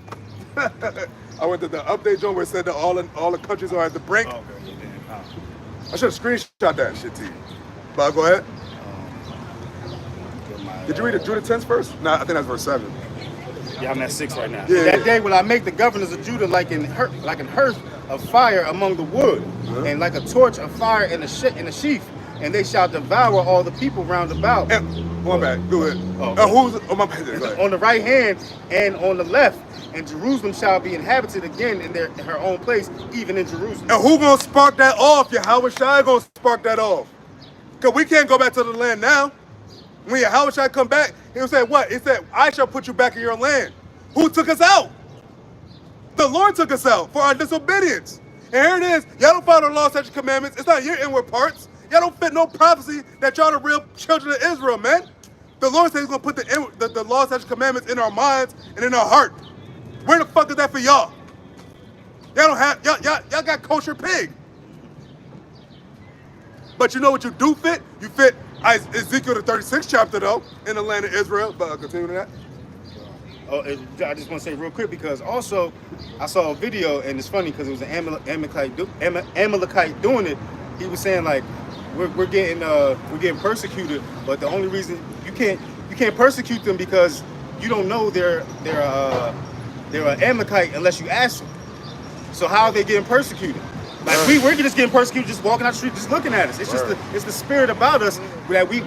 I went to the update joint where it said that all the countries are at the brink. Oh, okay. I should have screenshot that shit to you. But go ahead. Did you read Judah 10 first? No, I think that's verse 7. Yeah, I'm at 6 right now. Yeah, that day will I make the governors of Judah like an hearth of fire among the wood, and like a torch of fire in a sheaf, and they shall devour all the people round about. My bad. Go ahead. My bad. On the right hand and on the left, and Jerusalem shall be inhabited again in her own place, even in Jerusalem. And who gonna spark that off? YAHAWASHI gonna spark that off. Cause we can't go back to the land now. When YAHAWASHI come back, he'll say what? He said, I shall put you back in your land. Who took us out? The Lord took us out for our disobedience. And here it is. Y'all don't follow the law, statutes, commandments. It's not your inward parts. Y'all don't fit no prophecy that y'all the real children of Israel, man. The Lord said he's going to put the law, statutes, commandments in our minds and in our heart. Where the fuck is that for y'all? Y'all don't have, y'all got kosher pig. But you know what you do fit? You fit Ezekiel the 36th chapter though, in the land of Israel. But continue to that. Oh, I just want to say real quick because also I saw a video and it's funny because it was an Amalekite doing it. He was saying like we're getting persecuted, but the only reason you can't persecute them because you don't know they're an Amalekite unless you ask them. So how are they getting persecuted? Like we're just getting persecuted, just walking out the street, just looking at us. It's just it's the spirit about us that we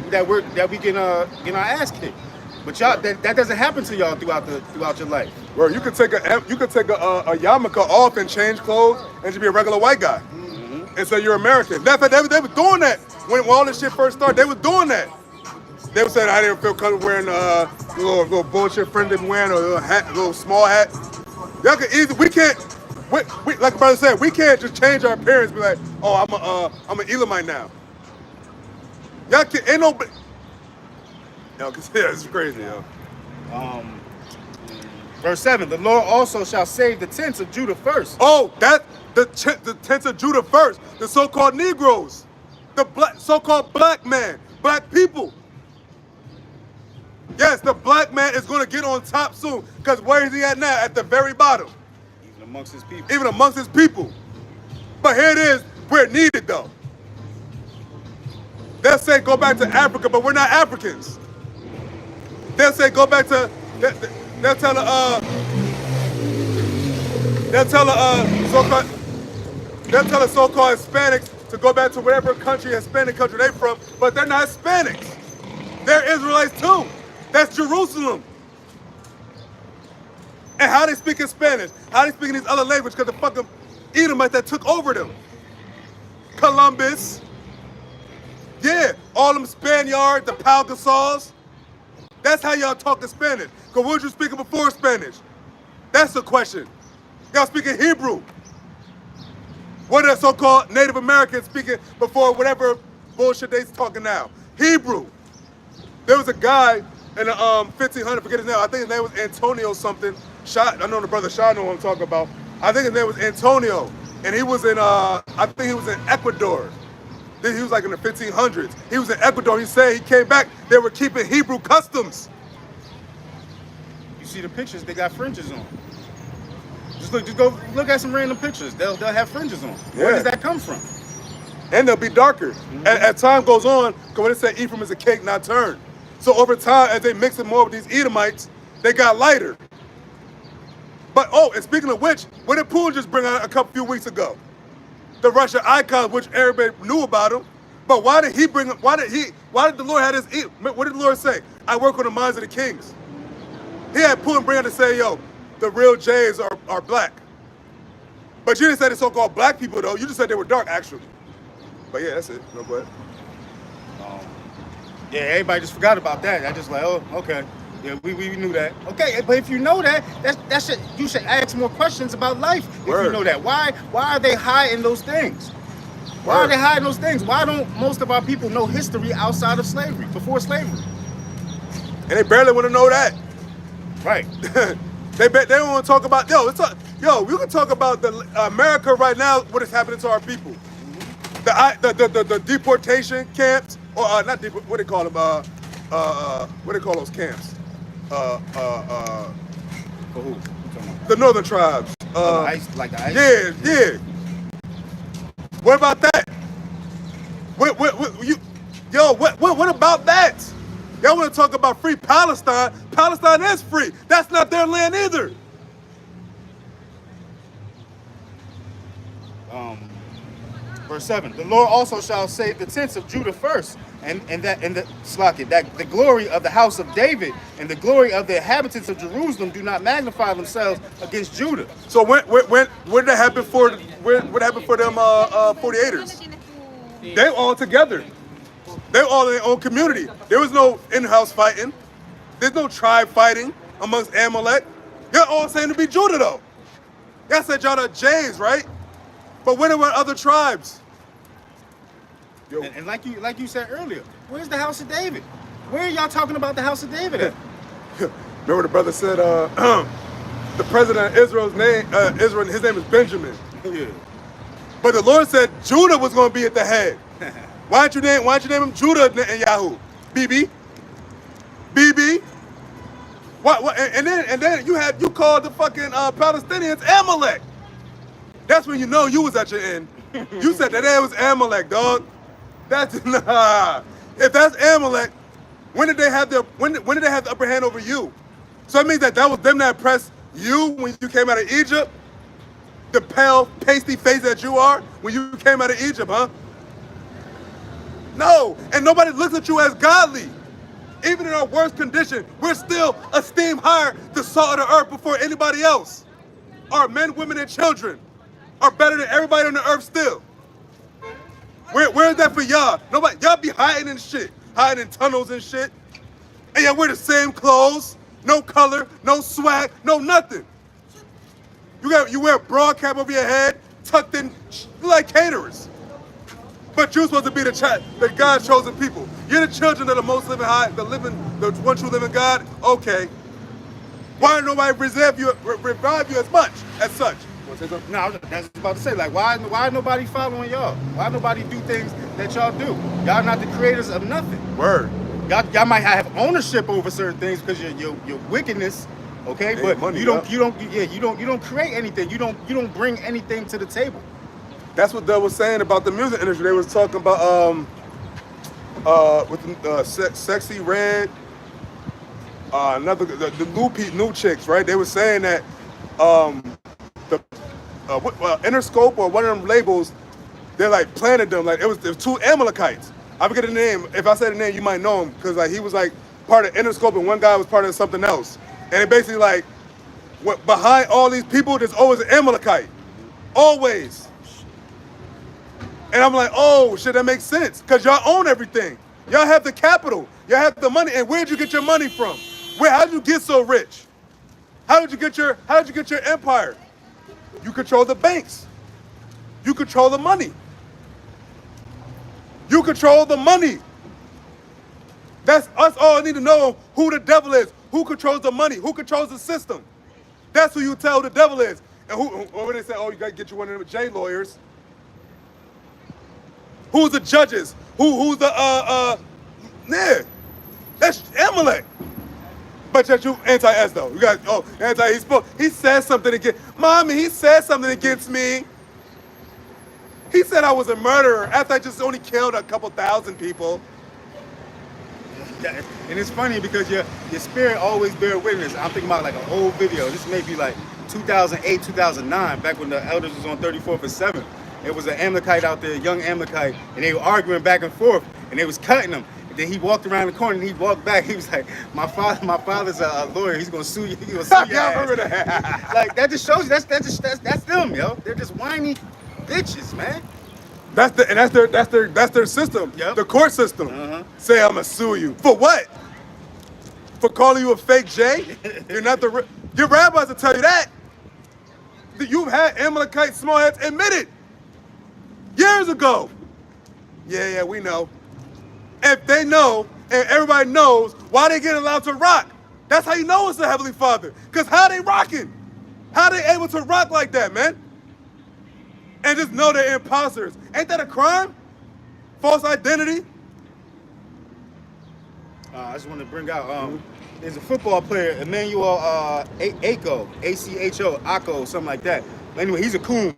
getting our ass kicked. But y'all, that doesn't happen to y'all throughout your life. Well, you could take a yarmulke off and change clothes and just be a regular white guy, and so you're American. They were doing that when all this shit first started. They were doing that. They were saying I didn't feel comfortable wearing little bullshit friend didn't wearing a little small hat. Y'all can easily we like the brother said, we can't just change our appearance. Be like, oh, I'm an Elamite now. Y'all can ain't no. Yo, cause yeah, it's crazy, yo. Verse 7, the Lord also shall save the tents of Judah first. Oh, that the tents of Judah first. The so-called Negroes, the so-called black man, black people. Yes, the black man is going to get on top soon. Because where is he at now? At the very bottom. Even amongst his people. Even amongst his people. But here it is, we're needed though. They'll say go back to Africa, but we're not Africans. They'll say go back to, they'll tell the so-called Hispanics to go back to whatever country, Hispanic country they're from, but they're not Hispanics. They're Israelites too. That's Jerusalem. And how they speak in Spanish? How they speak in these other languages? Because the fucking Edomites that took over them. Columbus. Yeah, all them Spaniards, the Pau Gasals. That's how y'all talk in Spanish. Because what was you speaking before Spanish? That's the question. Y'all speaking Hebrew. What are the so-called Native Americans speaking before whatever bullshit they talking now? Hebrew. There was a guy in the 1500, forget his name, I think his name was Antonio something. I know the brother Shah know what I'm talking about. I think his name was Antonio. And he was in, I think he was in Ecuador. He was like in the 1500s. He was in Ecuador. He said he came back, they were keeping Hebrew customs. You see the pictures, they got fringes on. Just go look at some random pictures. They'll have fringes on. Where does that come from? And they'll be darker. As time goes on, because when they say Ephraim is a cake not turned. So over time, as they mix it more with these Edomites, they got lighter. But oh, and speaking of which, what did Poole just bring out a few weeks ago? The Russian icons, which everybody knew about him. But why did he bring? Why did the Lord have this? What did the Lord say? I work on the minds of the kings. He had Poole and bring out to say, yo, the real Jays are black. But you didn't say the so-called black people though. You just said they were dark actually. But yeah, that's it. No, go ahead. Yeah, everybody just forgot about that. I just like, oh, okay. Yeah, we knew that. Okay, but if you know that, you should ask more questions about life. If you know that, why are they hiding those things? Why are they hiding those things? Why don't most of our people know history outside of slavery, before slavery? And they barely want to know that. Right. They don't want to talk about we can talk about the America right now. What is happening to our people? The deportation camps, or not deport. What they call them? What they call those camps? For who? The northern tribes. The ice, like the ice? Yeah. What about that? What about that? Y'all want to talk about free Palestine? Palestine is free. That's not their land either. Verse 7, the Lord also shall save the tents of Judah first, and the glory of the house of David and the glory of the inhabitants of Jerusalem do not magnify themselves against Judah. So when did that happen for what happened for them 48ers? They all together. They all in their own community. There was no in-house fighting. There's no tribe fighting amongst Amalek. You're all saying to be Judah though. Y'all said y'all are Jays, right? But when there were other tribes? And like you said earlier, where's the house of David? Where are y'all talking about the house of David at? Remember the brother said the president of Israel's name, his name is Benjamin. Yeah. But the Lord said Judah was going to be at the head. Why don't you name him Judah and Yahoo? BB? What? And then you called the fucking Palestinians Amalek. That's when you know you was at your end. You said that it was Amalek, dog. That's nah. If that's Amalek, when did they have the upper hand over you? So it means that was them that pressed you when you came out of Egypt? The pale, pasty face that you are when you came out of Egypt, huh? No, and nobody looks at you as godly. Even in our worst condition, we're still esteemed higher, the salt of the earth before anybody else. Our men, women, and children are better than everybody on the earth still. Where is that for y'all? Nobody, y'all be hiding in shit, hiding in tunnels and shit. And y'all wear the same clothes, no color, no swag, no nothing. You wear a broad cap over your head, tucked in, like caterers. But you're supposed to be the God's chosen people. You're the children of the most living high, the one true living God. Okay. Why didn't nobody revive you as much as such? No, I was just about to say, like, why nobody following y'all? Why nobody do things that y'all do? Y'all not the creators of nothing. Word. Y'all might have ownership over certain things because your wickedness, okay? Hey, but money, you don't create anything. You don't bring anything to the table. That's what they was saying about the music industry. They was talking about with the Sexy Red, the new chicks, right? They were saying that the Interscope or one of them labels, they're like planted them. Like it was two Amalekites. I forget the name. If I say the name, you might know him because like he was like part of Interscope and one guy was part of something else. And it basically like behind all these people, there's always an Amalekite, always. And I'm like, oh shit, that makes sense because y'all own everything. Y'all have the capital. Y'all have the money. And where'd you get your money from? How'd you get so rich? How did you get your empire? You control the banks. You control the money. You control the money. That's us all need to know who the devil is, who controls the money, who controls the system. That's who you tell the devil is. And when they say, oh, you gotta get you one of them J lawyers. Who's the judges? Who's the yeah. That's Amalek. But yet you anti-S though. You got he said something against mommy, he said something against me. He said I was a murderer after I just only killed a couple thousand people. And it's funny because your spirit always bear witness. I'm thinking about like an old video. This may be like 2008, 2009, back when the elders was on 34th and 7th. It was an Amalekite out there, a young Amalekite, and they were arguing back and forth, and they was cutting him. And then he walked around the corner and he walked back. He was like, my father's a lawyer. He's gonna sue you. He's gonna sue you. I remember that. Like that just shows you that's them, yo. They're just whiny bitches, man. That's their system. Yep. The court system. Say I'm gonna sue you for what? For calling you a fake J? You're not your rabbis will tell you that. You've had Amalekite smallheads admit it years ago. Yeah, we know. If they know and everybody knows, why they get allowed to rock? That's how you know it's the Heavenly Father. Cause how they rocking? How they able to rock like that, man? And just know they're imposters. Ain't that a crime? False identity? I just want to bring out, there's a football player, Emmanuel Acho, A-C-H-O, something like that. Anyway, he's a coon.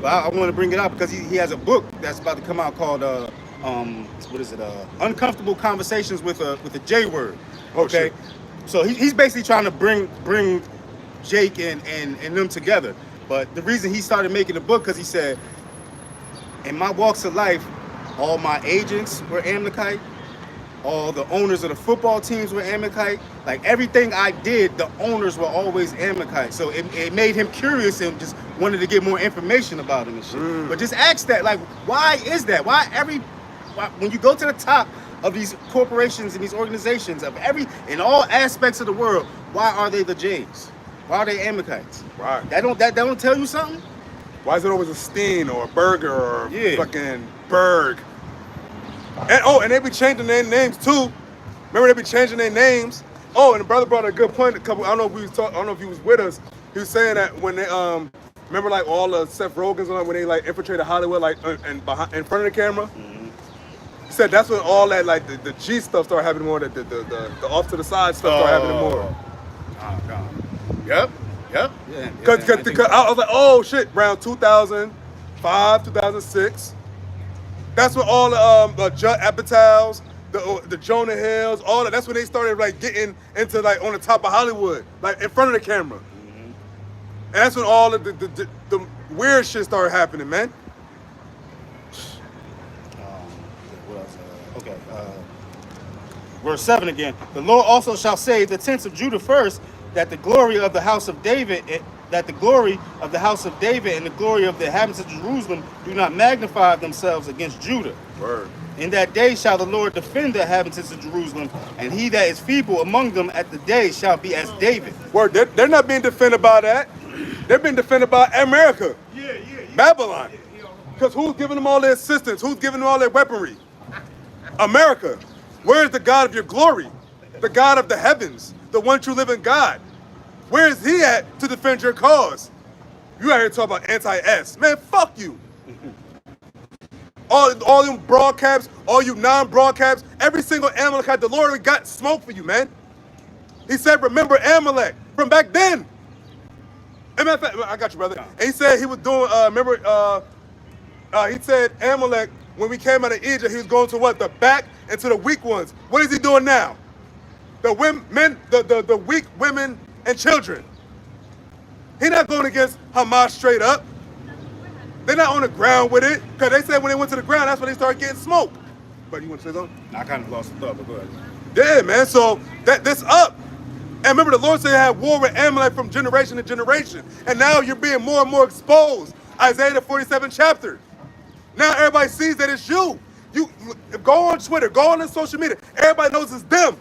But I want to bring it up because he has a book that's about to come out called, what is it? Uncomfortable Conversations with a J word. Okay? Oh, so he's basically trying to bring Jake and them together. But the reason he started making the book because he said, in my walks of life, all my agents were Amalekite, all the owners of the football teams were Amalekite. Like everything I did, the owners were always Amalekite. So it made him curious and just wanted to get more information about him and shit. But just ask that, like, why is that? Why when you go to the top of these corporations and these organizations in all aspects of the world, why are they the J's? Why are they Amalekites? Right. That don't tell you something? Why is it always a Steen or a Burger or fucking Berg? And they be changing their names too. Remember they be changing their names. Oh, and the brother brought a good point. I don't know if he was with us. He was saying that when they remember like all the Seth Rogen's on when they like infiltrated Hollywood like in front of the camera. He said that's when all that like the G stuff started happening more. The off to the side stuff started happening more. Oh God. Yep. Yeah. Because I was like, oh shit, around 2005, 2006. That's when all the Judd Apatows, the Jonah Hills, all that. That's when they started like getting into like on the top of Hollywood, like in front of the camera. And that's when all of the weird shit started happening, man. What else? Okay. Verse 7 again. The Lord also shall save the tents of Judah first, that the glory of the house of David and the glory of the inhabitants of Jerusalem do not magnify themselves against Judah. Word. In that day shall the Lord defend the inhabitants of Jerusalem, and he that is feeble among them at the day shall be as David. Word. They're not being defended by that. They're being defended by America. Babylon. Because who's giving them all their assistance? Who's giving them all their weaponry? America. Where is the God of your glory? The God of the heavens. The one true living God. Where is he at to defend your cause? You out here talking about anti-S. Man, fuck you. All them broadcasts, all you non-broadcasts, every single Amalekite, the Lord got smoke for you, man. He said, remember Amalek from back then. And matter of fact, I got you, brother. And he said he was doing, he said Amalek, when we came out of Egypt, he was going to what? The back and to the weak ones. What is he doing now? The women, the weak women and children. He's not going against Hamas straight up. They're not on the ground with it, because they said when they went to the ground, that's when they started getting smoke. But you want to say something? I kind of lost the thought, but go ahead. Yeah, man, so that's up. And remember, the Lord said he had war with Amalek from generation to generation. And now you're being more and more exposed. Isaiah the 47th chapter. Now everybody sees that it's you. You go on Twitter, go on social media. Everybody knows it's them.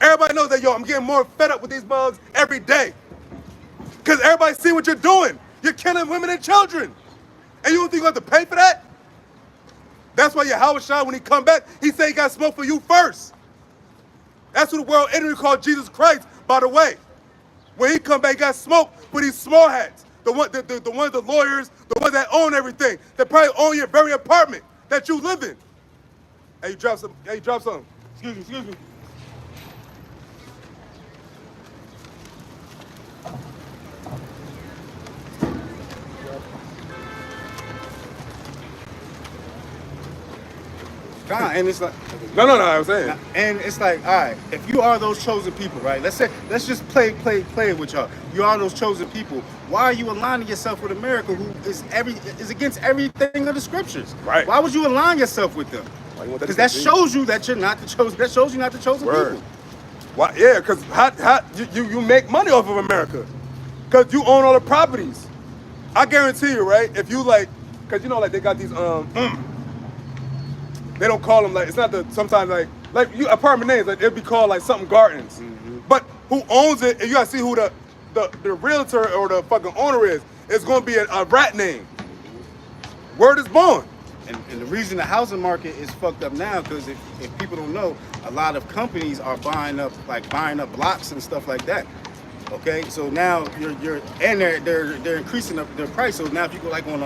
Everybody knows that, yo, I'm getting more fed up with these bugs every day. Because everybody see what you're doing. You're killing women and children. And you don't think you have to pay for that? That's why YAHAWASHI, when he come back, he said he got smoke for you first. That's who the world enemy called Jesus Christ, by the way. When he come back, he got smoke for these small hats. The ones, the lawyers, the ones that own everything. That probably own your very apartment that you live in. Hey, you drop some. Hey, you drop something. Excuse me. And it's like No, I'm saying. and it's like, all right, if you are those chosen people, right? Let's just play it with y'all. You are those chosen people. Why are you aligning yourself with America, who is against everything of the scriptures? Right. Why would you align yourself with them? Because that shows you that you're not the chosen. That shows you not the chosen Word. people. Why? Yeah, because you make money off of America, because you own all the properties. I guarantee you, right? If you like, because you know, like they got these they don't call them like, it's not the, sometimes like you apartment names, like it'd be called like something gardens. Mm-hmm. But who owns it, and you gotta see who the realtor or the fucking owner is. It's gonna be a rat name. Word is born. And the reason the housing market is fucked up now, because if people don't know, a lot of companies are buying up blocks and stuff like that. Okay, so now they're increasing up their price. So now if you go like on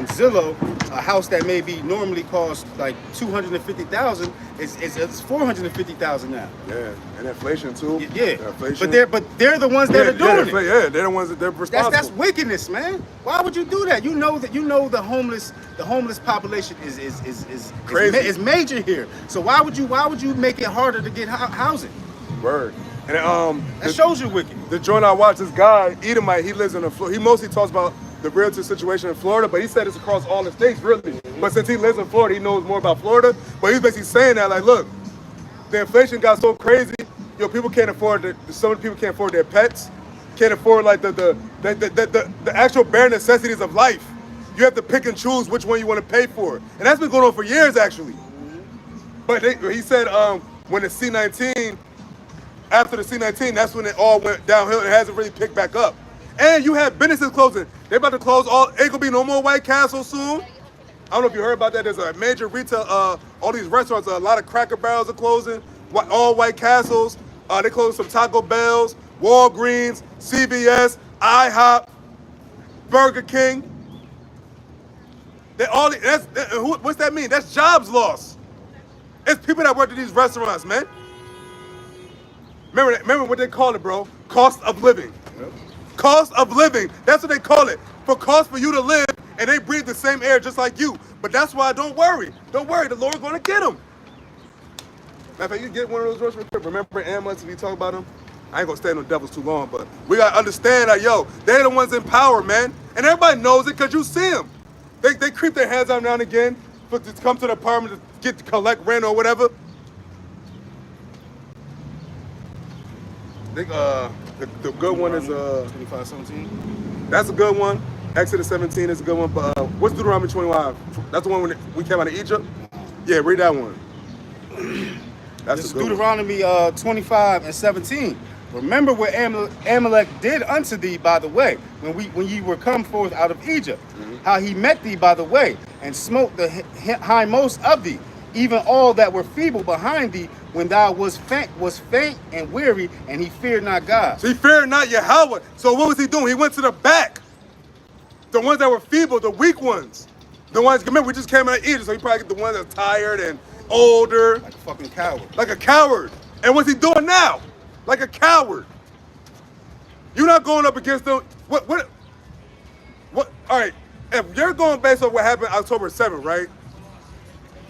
Zillow, a house that maybe normally costs like $250,000 it's $450,000 now. Yeah, and inflation too. Yeah, inflation. But they're the ones that are doing it. Yeah, they're the ones that they're responsible. That's wickedness, man. Why would you do that? You know the homeless population is crazy. Is major here. So why would you make it harder to get housing? Word. And that shows you wicked. The joint I watched, this guy, Edomite, he lives in Florida. He mostly talks about the realtor situation in Florida, but he said it's across all the states, really. But since he lives in Florida, he knows more about Florida. But he's basically saying that, like, look, the inflation got so crazy, people can't afford some of the people can't afford their pets, can't afford like the actual bare necessities of life. You have to pick and choose which one you want to pay for. And that's been going on for years, actually. But he said when the C-19, after the C-19, that's when it all went downhill. It hasn't really picked back up. And you have businesses closing. They're about to close ain't gonna be no more White Castle soon. I don't know if you heard about that. There's a major retail, all these restaurants, a lot of Cracker Barrels are closing, all White Castles. They closed some Taco Bells, Walgreens, CVS, IHOP, Burger King. What's that mean? That's jobs lost. It's people that work at these restaurants, man. Remember what they call it, bro? Cost of living. Yep. Cost of living. That's what they call it. For cost for you to live, and they breathe the same air just like you. But that's why don't worry. Don't worry. The Lord's going to get them. Matter of fact, you get one of those roasts real quick. Remember Amulets, if you talk about them? I ain't going to stay on the devils too long, but we got to understand that, yo, they're the ones in power, man. And everybody knows it because you see them. They creep their hands out now and again to come to the apartment to collect rent or whatever. The good one is 25:17. That's a good one. Exodus 17 is a good one. But what's Deuteronomy 25? That's the one when we came out of Egypt. Yeah, read that one. That's this is Deuteronomy 25:17. Remember what Amalek did unto thee by the way, when ye were come forth out of Egypt, how he met thee by the way, and smote the hindmost of thee, even all that were feeble behind thee, when thou was faint and weary, and he feared not God. So he feared not Yahweh. So what was he doing? He went to the back. The ones that were feeble, the weak ones. The ones, remember, we just came out of Egypt, so he probably get the ones that's tired and older. Like a fucking coward. Like a coward. And what's he doing now? Like a coward. You're not going up against them. What, all right, if you're going based on what happened October 7th, right?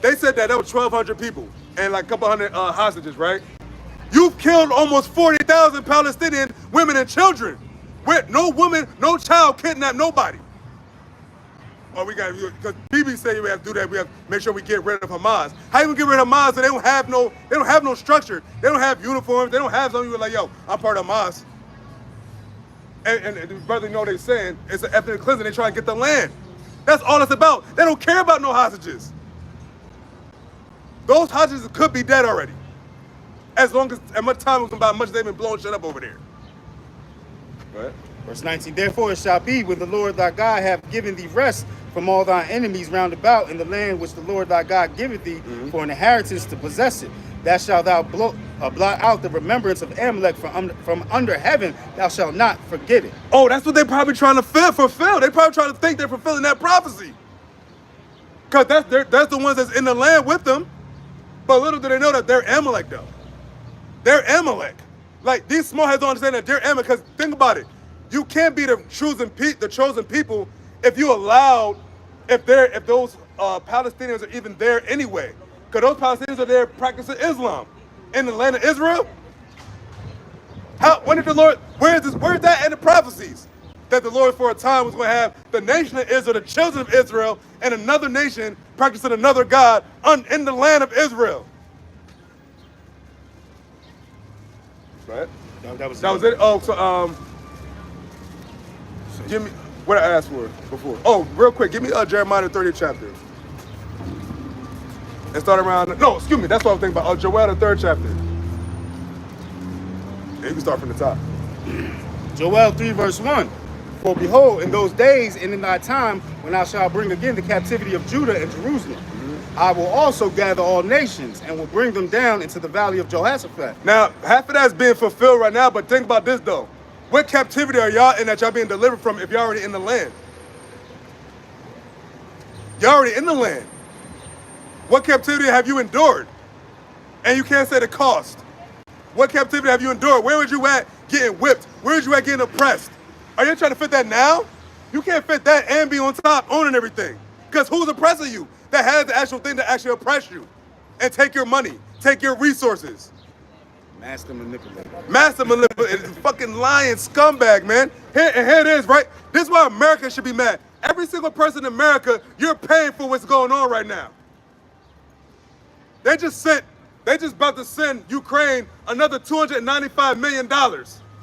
They said that was 1,200 people and like a couple hundred hostages, right? You've killed almost 40,000 Palestinian women and children. With no woman, no child kidnapped nobody. Oh, we got, because BB said we have to do that. We have to make sure we get rid of Hamas. How you gonna get rid of Hamas? So they don't have no structure. They don't have uniforms. They don't have something. You're like, yo, I'm part of Hamas. And the brother, you know what they're saying? It's an ethnic cleansing. They try to get the land. That's all it's about. They don't care about no hostages. Those hostages could be dead already. As long as much time goes by, much they've been blowing shit up over there. Right. Verse 19, therefore it shall be when the Lord thy God hath given thee rest from all thy enemies round about in the land which the Lord thy God giveth thee for an inheritance to possess it. That shalt thou blot out the remembrance of Amalek from under heaven. Thou shalt not forget it. Oh, that's what they're probably trying to fulfill. They're probably trying to think they're fulfilling that prophecy. Because that's the ones that's in the land with them. But little do they know that they're Amalek, though. They're Amalek. Like, these small heads don't understand that they're Amalek. Because think about it. You can't be the chosen people if you allowed, if those Palestinians are even there anyway. Because those Palestinians are there practicing Islam in the land of Israel. When did the Lord, where's that in the prophecies? That the Lord for a time was going to have the nation of Israel, the children of Israel, and another nation practicing another God in the land of Israel. Right? That was it? Oh, so, give me, what I asked for before. Oh, real quick, give me Jeremiah the 30th chapter. And start around, no, excuse me, that's what I was thinking about. Joel the 3rd chapter. Yeah, you can start from the top. Joel 3 verse 1. For behold, in those days and in thy time, when I shall bring again the captivity of Judah and Jerusalem, I will also gather all nations and will bring them down into the valley of Jehoshaphat. Now, half of that's being fulfilled right now, but think about this though. What captivity are y'all in that y'all being delivered from if y'all already in the land? Y'all already in the land. What captivity have you endured? And you can't say the cost. What captivity have you endured? Where was you at getting whipped? Where was you at getting oppressed? Are you trying to fit that now? You can't fit that and be on top, owning everything. Because who's oppressing you? That has the actual thing to actually oppress you and take your money, take your resources. Master manipulator. Master manipulator, fucking lying scumbag, man. Here it is, right? This is why America should be mad. Every single person in America, you're paying for what's going on right now. They just about to send Ukraine another $295 million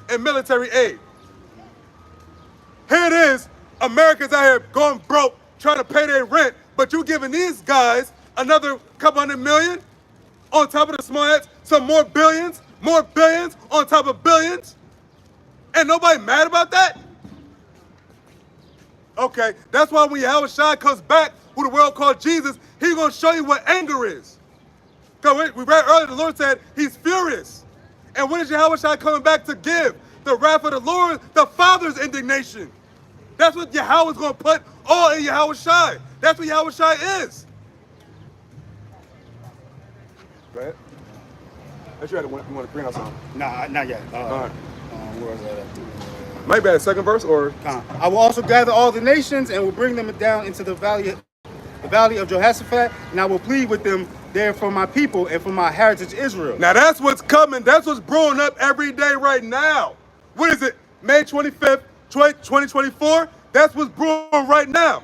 in military aid. Here it is, America's out here going broke, trying to pay their rent, but you giving these guys another couple $100 million on top of the small hats, some more billions on top of billions, and nobody mad about that? Okay, that's why when YAHAWASHI comes back, who the world called Jesus, he's gonna show you what anger is. Because we read earlier, the Lord said he's furious. And what is YAHAWASHI coming back to give? The wrath of the Lord, the Father's indignation. That's what Yahweh's going to put all in YAHAWASHI. That's what YAHAWASHI is. Go ahead. Unless you want to bring out something. Nah, not yet. All right. Where was that at? Might be at the second verse or? I will also gather all the nations and will bring them down into the valley of Jehoshaphat, and I will plead with them there for my people and for my heritage Israel. Now that's what's coming. That's what's brewing up every day right now. What is it? May 25th, 2024? That's what's brewing right now.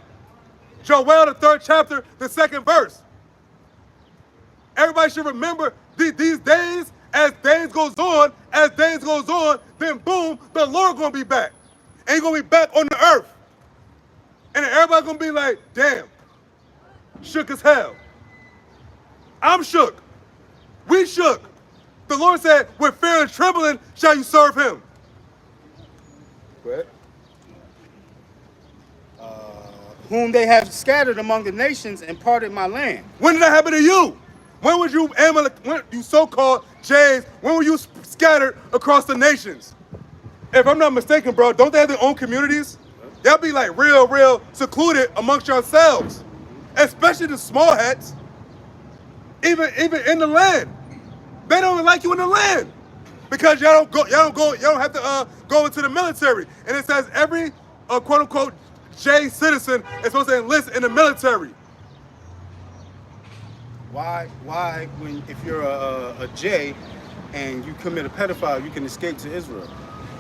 Joel, the 3rd chapter, the 2nd verse. Everybody should remember these days, as days goes on, then boom, the Lord gonna be back. And he's gonna be back on the earth. And then everybody's gonna be like, damn, shook as hell. I'm shook. We shook. The Lord said, with fear and trembling shall you serve him. Go ahead. Whom they have scattered among the nations and parted my land. When did that happen to you? When was you you so-called Jays, when were you scattered across the nations? If I'm not mistaken, bro, don't they have their own communities? Y'all be like real secluded amongst yourselves, especially the small hats. Even in the land, they don't even like you in the land because y'all don't have to go into the military. And it says every quote unquote J citizen is supposed to enlist in the military. Why if you're a J and you commit a pedophile, you can escape to Israel?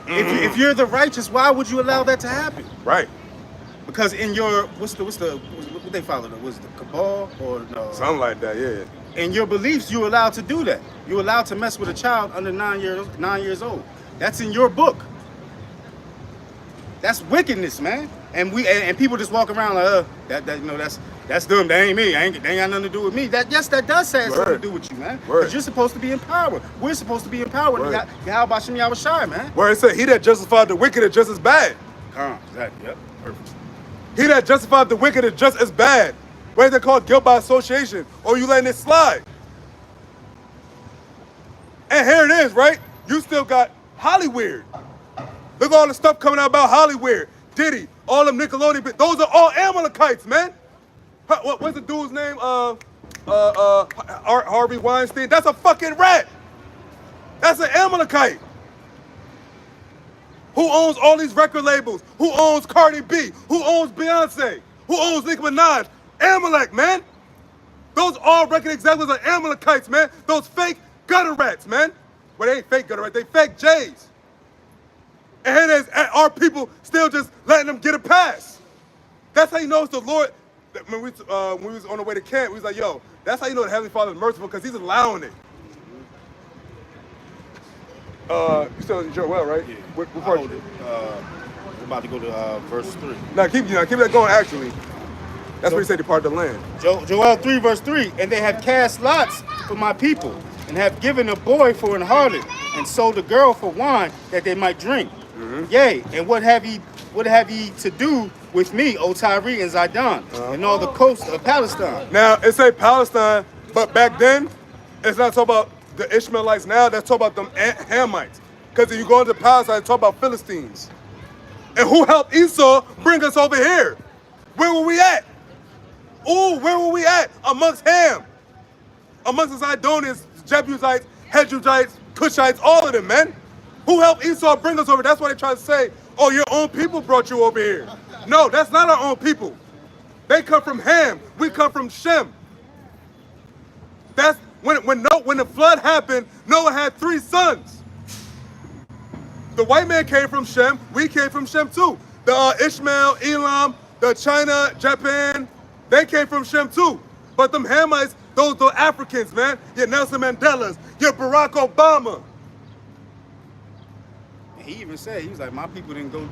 If you're the righteous, why would you allow that to happen? Right. Because in your what they follow? Was the cabal or no? Something like that, yeah. In your beliefs, you're allowed to do that. You're allowed to mess with a child under 9 years old. That's in your book. That's wickedness, man. And people just walk around like, that's them. That ain't me. They ain't got nothing to do with me. That does have something to do with you, man. Because you're supposed to be in power. We're supposed to be in power. YAHAWASHI, YAHAWASHI, man. Where it said, he that justified the wicked is just as bad. Exactly. Yep. Perfect. He that justified the wicked is just as bad. What is that called? Guilt by association. Or you letting it slide. And here it is, right? You still got Hollyweird. Look at all the stuff coming out about Hollyweird. Diddy, all them Nickelodeon, those are all Amalekites, man. What's the dude's name? Harvey Weinstein. That's a fucking rat. That's an Amalekite. Who owns all these record labels? Who owns Cardi B? Who owns Beyonce? Who owns Nicki Minaj? Amalek, man. Those all record examples are Amalekites, man. Those fake gutter rats, man. Well, they ain't fake gutter rats. They fake J's. And here it is, our people still just letting them get a pass. That's how you know it's the Lord. When we was on the way to camp, we was like, yo, that's how you know the Heavenly Father is merciful, because he's allowing it. You still in Joel, right? Yeah. What part? We're about to go to verse 3. Now keep that going, actually. That's where he said depart the land. Joel 3, verse 3. And they have cast lots for my people, and have given a boy for an harlot, and sold a girl for wine, that they might drink. Yea, and what have ye to do with me, O Tyre and Zidon, and all the coast of Palestine? Now, it say Palestine, but back then, it's not talking about the Ishmaelites now, that's talking about them Hamites. Because if you go into Palestine, it's talking about Philistines. And who helped Esau bring us over here? Where were we at? Ooh, where were we at? Amongst Ham. Amongst the Zidonians, Jebusites, Hedrites, Cushites, all of them, man. Who helped Esau bring us over? That's why they try to say, oh, your own people brought you over here. No, that's not our own people. They come from Ham. We come from Shem. That's when the flood happened, Noah had 3 sons. The white man came from Shem. We came from Shem too. The Ishmael, Elam, the China, Japan, they came from Shem too. But them Hamites, those are Africans, man. Your Nelson Mandelas, your Barack Obama. He even said, he was like, my people didn't go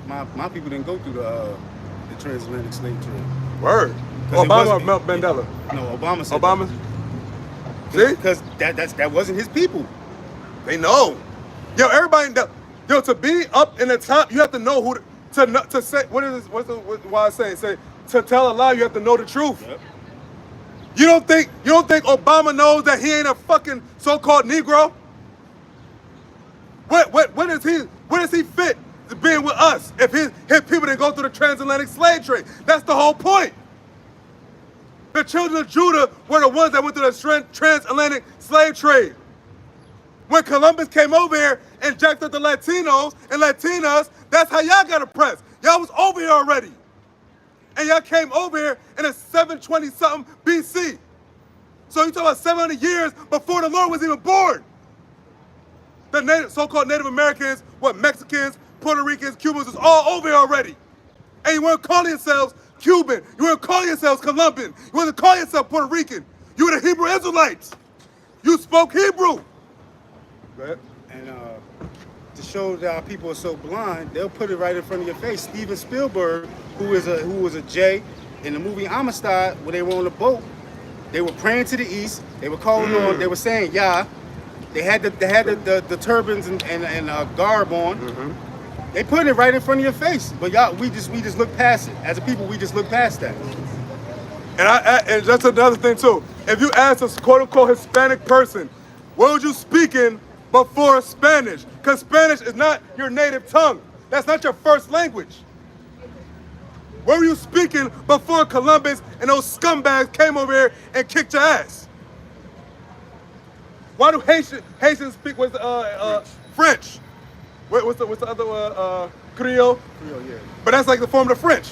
through the transatlantic slave trade. Word. Obama or Mandela? No, Obama said Obama? that. See? Because that wasn't his people. They know. Yo, everybody, to be up in the top, you have to know who to say. What is this? Why I say to tell a lie, you have to know the truth. Yep. You don't think Obama knows that he ain't a fucking so-called Negro? What does he fit being with us if his people didn't go through the transatlantic slave trade? That's the whole point. The children of Judah were the ones that went through the transatlantic slave trade. When Columbus came over here and jacked up the Latinos and Latinas, that's how y'all got oppressed. Y'all was over here already. And y'all came over here in a 720-something BC. So you talk about 700 years before the Lord was even born. The so-called Native Americans, Mexicans, Puerto Ricans, Cubans, was all over here already. And you weren't calling yourselves Cuban. You weren't calling yourselves Colombian. You weren't calling yourself Puerto Rican. You were the Hebrew Israelites. You spoke Hebrew. Go ahead. And to show that our people are so blind, they'll put it right in front of your face. Steven Spielberg, who was a J in the movie Amistad, when they were on the boat, they were praying to the east. They were calling on. They were saying Yah. They had the turbans and garb on. They put it right in front of your face. But y'all, we just look past it. As a people, we just look past that. And that's another thing too. If you ask a quote unquote Hispanic person, what would you speak in before Spanish? Because Spanish is not your native tongue. That's not your first language. What were you speaking before Columbus and those scumbags came over here and kicked your ass? Why do Haitians speak French? What's the other one? Creole? Creole, yeah. But that's like the form of the French.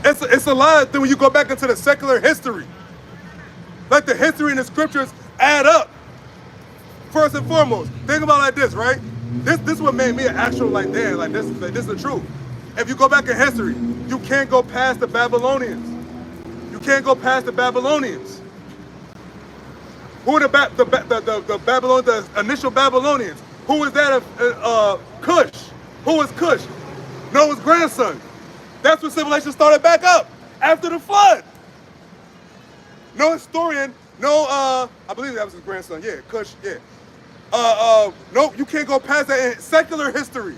It's a lot when you go back into the secular history. Like the history and the scriptures add up. First and foremost, think about it like this, right? This is what made me an actual like, damn, like this is the truth. If you go back in history, you can't go past the Babylonians. You can't go past the Babylonians. Who are the Babylon, the initial Babylonians? Who was that? Cush. Who was Cush? Noah's grandson. That's when civilization started back up after the flood. No historian, I believe that was his grandson. Yeah, Cush. Yeah. No, you can't go past that in secular history.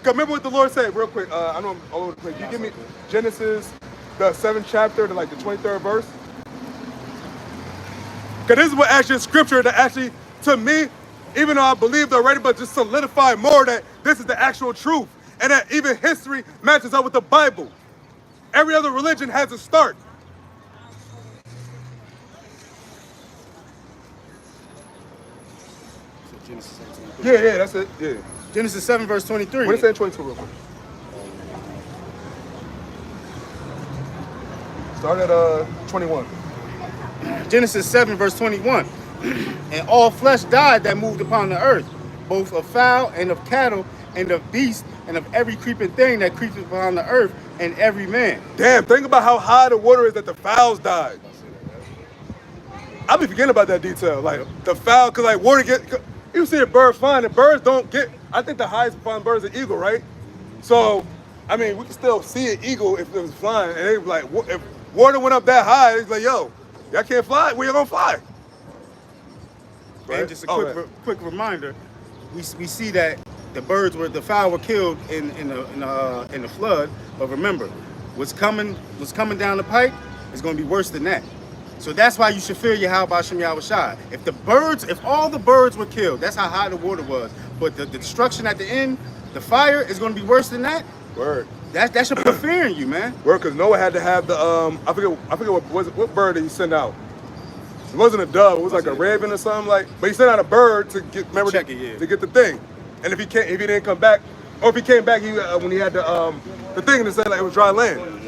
Cause remember what the Lord said, real quick. I know I'm all over the place. You give me Genesis, the 7th chapter, to like the 23rd verse. Cause this is what actually scripture that actually, to me, even though I believed already, but just solidify more that this is the actual truth. And that even history matches up with the Bible. Every other religion has a start. So Genesis 7:23. Yeah, that's it. Yeah. Genesis 7 verse 23. What is that in 22 real quick? Start at 21. Genesis 7 verse 21. And all flesh died that moved upon the earth, both of fowl and of cattle and of beast and of every creeping thing that creepeth upon the earth, and every man. Damn, think about how high the water is that the fowls died. I be forgetting about that detail. Like the fowl, cause like water you see a bird flying, the birds don't get, I think the highest flying bird is an eagle, right? So, I mean, we can still see an eagle if it was flying, and they were like, if water went up that high, it's like, yo, y'all can't fly, where you gonna fly? Right? And just a quick reminder, we see that the fowl were killed in the flood, but remember, what's coming down the pike is going to be worse than that. So that's why you should fear YAHAWASHI. If all the birds were killed, that's how high the water was. But the destruction at the end, the fire is going to be worse than that. Word. That should put fear in you, man. Word, because Noah had to have the I forget what bird did he send out? It wasn't a dove. It was like a raven or something like. But he sent out a bird to get to get the thing. And if he didn't come back, or if he came back, when he had the thing, and it said like it was dry land.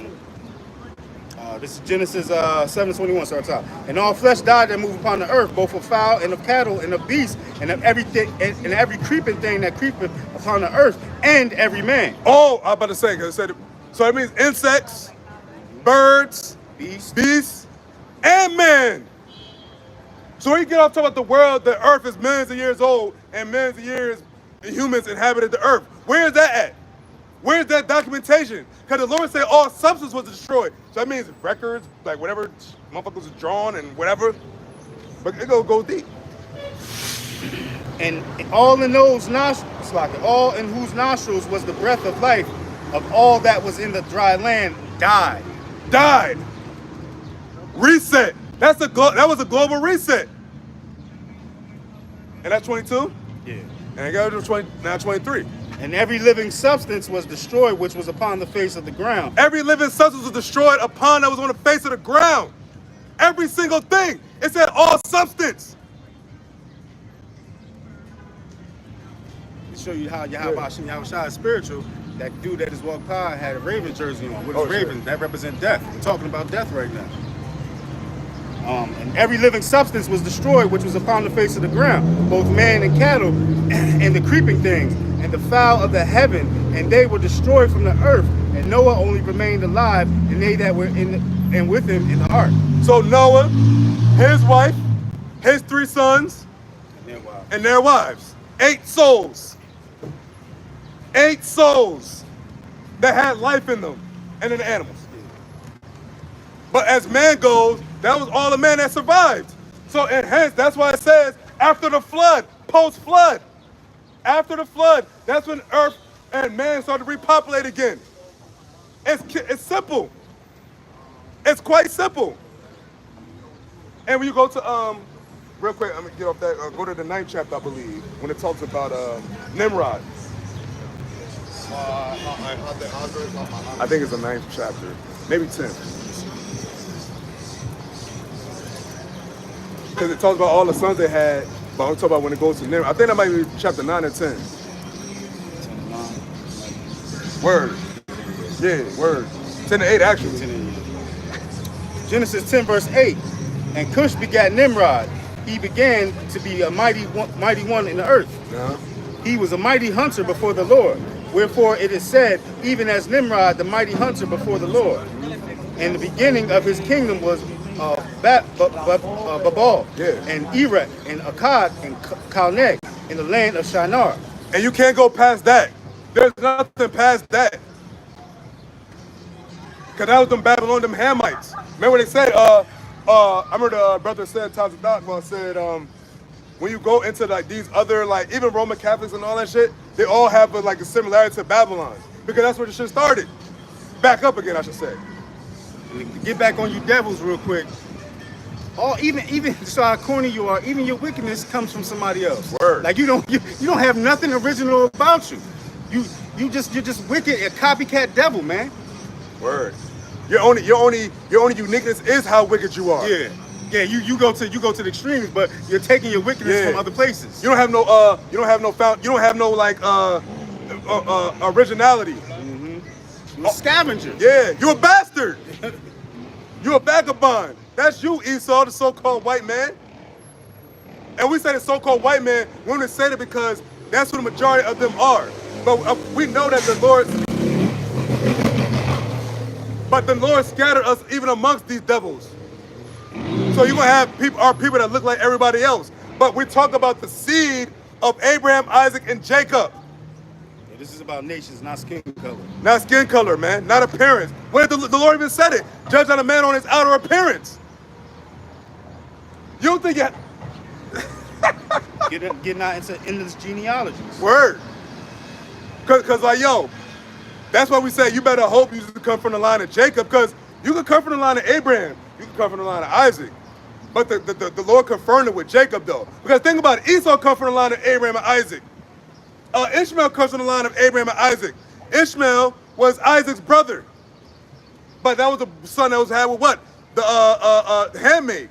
This is Genesis 7:21 starts out. And all flesh died that moved upon the earth, both of fowl and of cattle and of beasts and of everything and every creeping thing that creepeth upon the earth, and every man. Oh, I was about to say, because it said, so it means insects, birds, beasts, and man. So when you get off talking about the world, the earth is millions of years old, and millions of years humans inhabited the earth. Where is that at? Where's that documentation? Because the Lord said all substance was destroyed. So that means records, like whatever motherfuckers was drawn and whatever. But it go deep. And all in those nostrils, all in whose nostrils was the breath of life of all that was in the dry land died. Died. Reset. That was a global reset. And that's 22? Yeah. And I got to now 23. And every living substance was destroyed, which was upon the face of the ground. Every living substance was destroyed upon that was on the face of the ground. Every single thing. It said all substance. To show you how YAHAWASHI is spiritual, that dude that just walked by had a raven jersey on. What is raven? Sure. That represents death. We're talking about death right now. And every living substance was destroyed, which was upon the face of the ground, both man and cattle, and the creeping things, and the fowl of the heaven, and they were destroyed from the earth. And Noah only remained alive, and they that were and with him in the ark. So Noah, his wife, his 3 sons, and their wives. 8 souls. 8 souls that had life in them, and then the animals. But as man goes, that was all the man that survived. So, and hence, that's why it says, after the flood, post-flood. After the flood, that's when earth and man started to repopulate again. It's simple. It's quite simple. And when you go to real quick, I'm gonna get off that. Go to the 9th chapter, I believe, when it talks about Nimrod. I think it's the 9th chapter, maybe 10th. Because it talks about all the sons they had, but I'm talking about when it goes to Nimrod. I think that might be chapter 9 and 10. Word. Yeah, word. 10 and 8 actually. 10 and 8. Genesis 10 verse 8. And Cush begat Nimrod. He began to be a mighty one in the earth. He was a mighty hunter before the Lord. Wherefore it is said, even as Nimrod, the mighty hunter before the Lord. And the beginning of his kingdom was Babal, and Erech, and Akkad, and Calneh, in the land of Shinar. And you can't go past that. There's nothing past that. Because that was them Babylon, them Hamites. Remember what they said? I remember the brother said, Tazadaq said, when you go into like these other, like even Roman Catholics and all that shit, they all have like a similarity to Babylon. Because that's where the shit started. Back up again, I should say. Get back on you devils real quick. Even so how corny you are, even your wickedness comes from somebody else. Word. Like you don't have nothing original about you. You're just wicked, a copycat devil, man. Word. Your only uniqueness is how wicked you are. Yeah. Yeah, you go to the extremes, but you're taking your wickedness from other places. You don't have no like originality. You're a scavenger. Yeah, you a bastard. You a vagabond. That's you, Esau, the so-called white man. And we say the so-called white man, we want to say that because that's who the majority of them are. But we know that the Lord scattered us even amongst these devils. So you're gonna have people that look like everybody else. But we talk about the seed of Abraham, Isaac, and Jacob. Yeah, this is about nations, not skin color. Not skin color, man. Not appearance. Wait, the Lord even said it. Judge not a man on his outer appearance. You don't think you... Getting out into endless genealogies. Word. Because like, yo, that's why we say you better hope you come from the line of Jacob, because you can come from the line of Abraham, you can come from the line of Isaac. But the Lord confirmed it with Jacob, though. Because think about it, Esau comes from the line of Abraham and Isaac. Ishmael comes from the line of Abraham and Isaac. Ishmael was Isaac's brother. But that was the son that was had with what? The handmaid.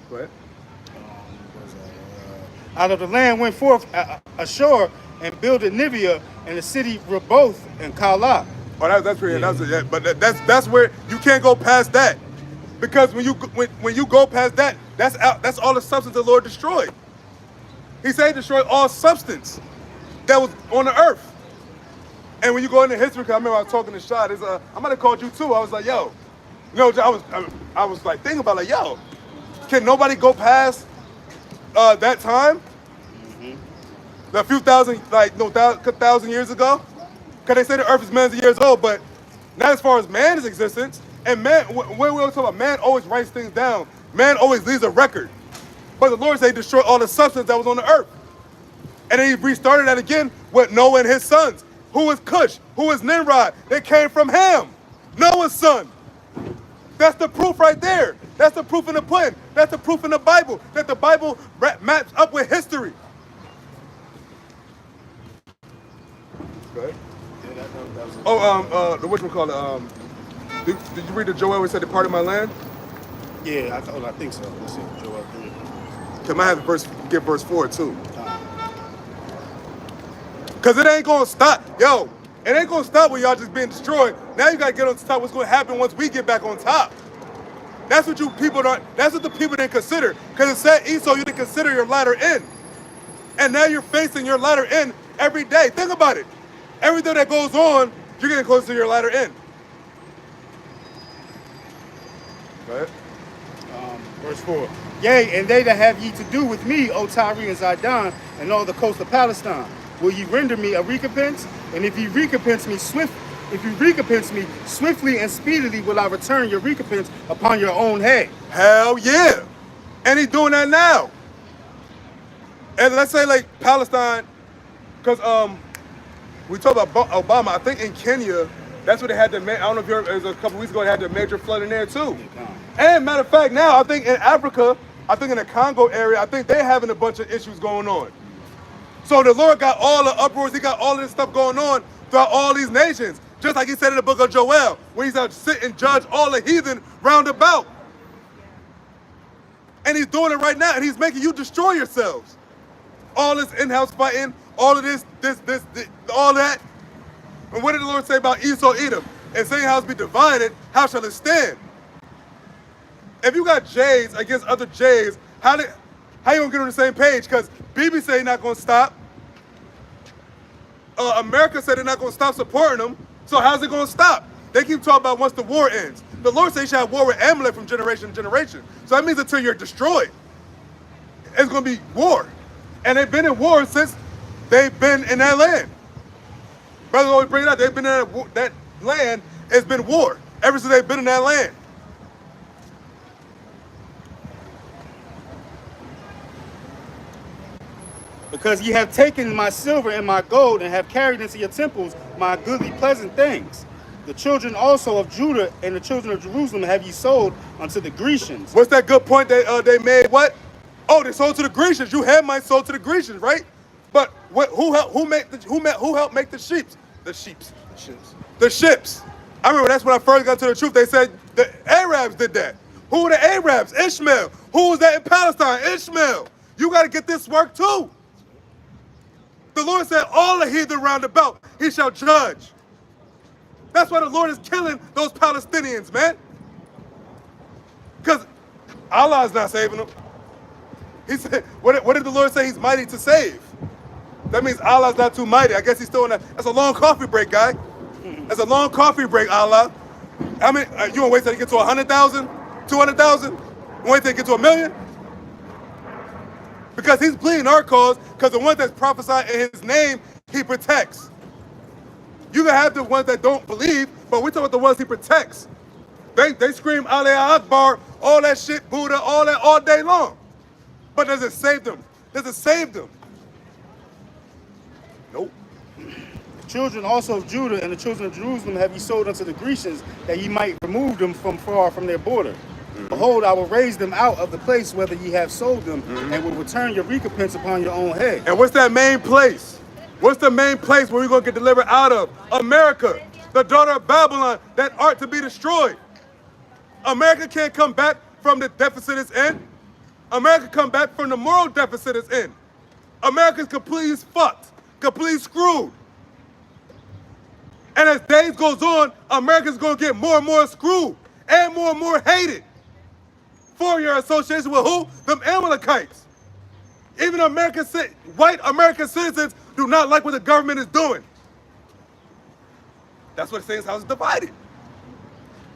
Go ahead. Out of the land went forth ashore and builded Nivea and the city Rehoboth and Kala. Oh, that's where. Yeah. But that's where you can't go past that, because when you go past that, that's all the substance the Lord destroyed. He said he destroyed all substance that was on the earth. And when you go into history, because I remember I was talking to Shad, I might have called you too. I was like, yo, I was like thinking about like, yo, can nobody go past that time? A few thousand, thousand years ago? Because they say the earth is millions of years old, but not as far as man's existence. And man, when we always talk about man always writes things down, man always leaves a record. But the Lord said he destroyed all the substance that was on the earth. And then he restarted that again with Noah and his sons. Who was Cush? Who was Nimrod? They came from Ham, Noah's son. That's the proof right there. That's the proof in the pudding. That's the proof in the Bible, that the Bible maps up with history. Go ahead. Yeah, that was the whatchamacallit, did you read the Joel where it said, "Depart of my land"? Yeah, I think so. Let's see, Joel 3. Can I have get verse 4 too? Because it ain't going to stop. Yo, it ain't going to stop when y'all just being destroyed. Now you got to get on top. What's going to happen once we get back on top? That's what that's what the people didn't consider. Because it said, Esau, you didn't consider your latter end. And now you're facing your latter end every day. Think about it. Everything that goes on, you're getting closer to your latter end. Go ahead. Verse 4. Yea, and they that have ye to do with me, O Tyre and Zidon, and all the coast of Palestine, will ye render me a recompense? And if ye recompense me swiftly and speedily, will I return your recompense upon your own head. Hell yeah. And he's doing that now. And let's say like Palestine, because we talk about Obama. I think in Kenya, that's where they had the. I don't know if you heard. It was a couple weeks ago. They had the major flood in there too. And matter of fact, now I think in Africa, I think in the Congo area, I think they're having a bunch of issues going on. So the Lord got all the uproars. He got all of this stuff going on throughout all these nations. Just like he said in the book of Joel, where he's out to sit and judge all the heathen round about. And he's doing it right now, and he's making you destroy yourselves. All this in-house fighting, all of this, all that. And what did the Lord say about Esau, Edom? And saying how it's be divided, how shall it stand? If you got J's against other J's, how you gonna get on the same page? Because BB said he's not gonna stop. America said they're not gonna stop supporting them. So how's it gonna stop? They keep talking about once the war ends. The Lord says you shall have war with Amalek from generation to generation. So that means until you're destroyed, it's gonna be war. And they've been in war since they've been in that land. Brothers always bring it up. They've been in that land. It's been war ever since they've been in that land. Because ye have taken my silver and my gold, and have carried into your temples my goodly pleasant things. The children also of Judah and the children of Jerusalem have ye sold unto the Grecians. What's that good point they made? What? Oh, they sold to the Grecians. You had mine sold to the Grecians, right? But who helped make the ships? The ships. The ships. I remember that's when I first got to the truth. They said the Arabs did that. Who were the Arabs? Ishmael. Who was that in Palestine? Ishmael. You got to get this work too. The Lord said, all the heathen round about, he shall judge. That's why the Lord is killing those Palestinians, man. Because Allah's not saving them. He said, what did the Lord say? He's mighty to save. That means Allah's not too mighty. I guess he's still in that. That's a long coffee break, guy. That's a long coffee break, Allah. I mean, you want to wait till you get to 100,000, 200,000? You want to wait till you get to 1 million? Because he's pleading our cause, because the ones that's prophesied in his name, he protects. You can have the ones that don't believe, but we're talking about the ones he protects. They scream Allah Akbar, all that shit, Buddha, all that all day long. But does it save them? Does it save them? Nope. The children also of Judah and the children of Jerusalem have ye sold unto the Grecians, that ye might remove them from far from their border. Behold, I will raise them out of the place whether ye have sold them, and will return your recompense upon your own head. And what's that main place? What's the main place where we're going to get delivered out of? America, the daughter of Babylon, that art to be destroyed. America can't come back from the deficit it's in. America come back from the moral deficit it's in. America's completely fucked, completely screwed. And as days goes on, America's going to get more and more screwed and more hated. For your association with who? Them Amalekites. Even white American citizens do not like what the government is doing. That's what it says, how it's divided.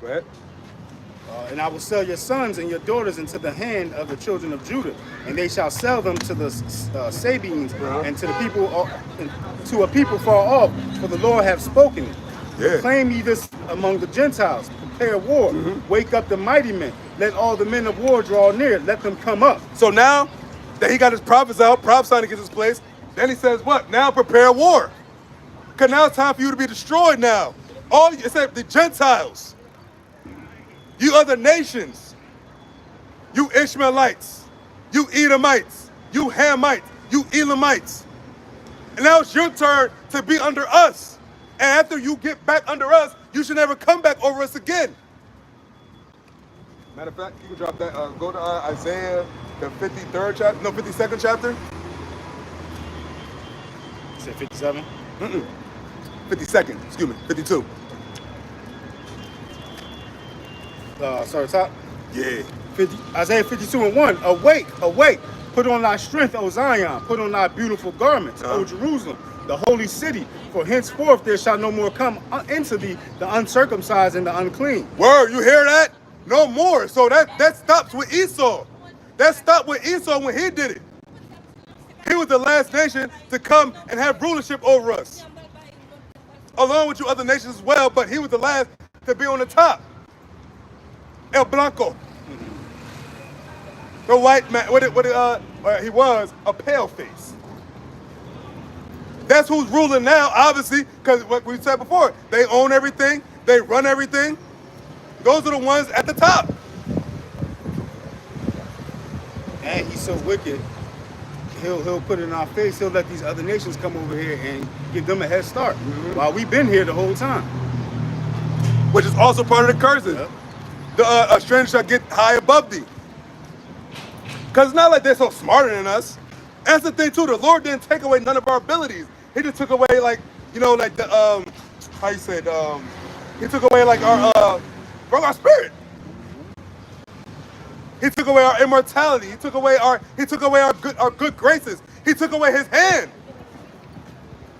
Go ahead. And I will sell your sons and your daughters into the hand of the children of Judah, and they shall sell them to the Sabines and to the people, to a people far off, for the Lord hath spoken it. Yeah. Proclaim ye this among the Gentiles. Prepare war. Wake up the mighty men. Let all the men of war draw near. Let them come up. So now that he got his prophets out, prophesying against his place, then he says what? Now prepare war. Because now it's time for you to be destroyed now. It said the Gentiles. You other nations. You Ishmaelites. You Edomites. You Hamites. You Elamites. And now it's your turn to be under us. And after you get back under us, you should never come back over us again. Matter of fact, you can drop that. Go to Isaiah, the 53rd chapter. No, 52nd chapter. You said 57? 52nd, excuse me, 52. Sorry, top? Yeah. Isaiah 52:1. Awake, awake. Put on thy strength, O Zion. Put on thy beautiful garments, O Jerusalem, the holy city. For henceforth there shall no more come into thee the uncircumcised and the unclean. Word, you hear that? No more. So that stops with Esau. That stopped with Esau when he did it. He was the last nation to come and have rulership over us, along with you other nations as well, but he was the last to be on the top. El Blanco. The white man, he was a pale face. That's who's ruling now, obviously, because what we said before, they own everything, they run everything. Those are the ones at the top. And he's so wicked, he'll put it in our face. He'll let these other nations come over here and give them a head start, while we've been here the whole time. Which is also part of the curses. Yep. A stranger shall get high above thee. Because it's not like they're so smarter than us. That's the thing too. The Lord didn't take away none of our abilities. He just took away, like, you know, like the how you said, he took away like our spirit. He took away our immortality. He took away our good graces. He took away his hand.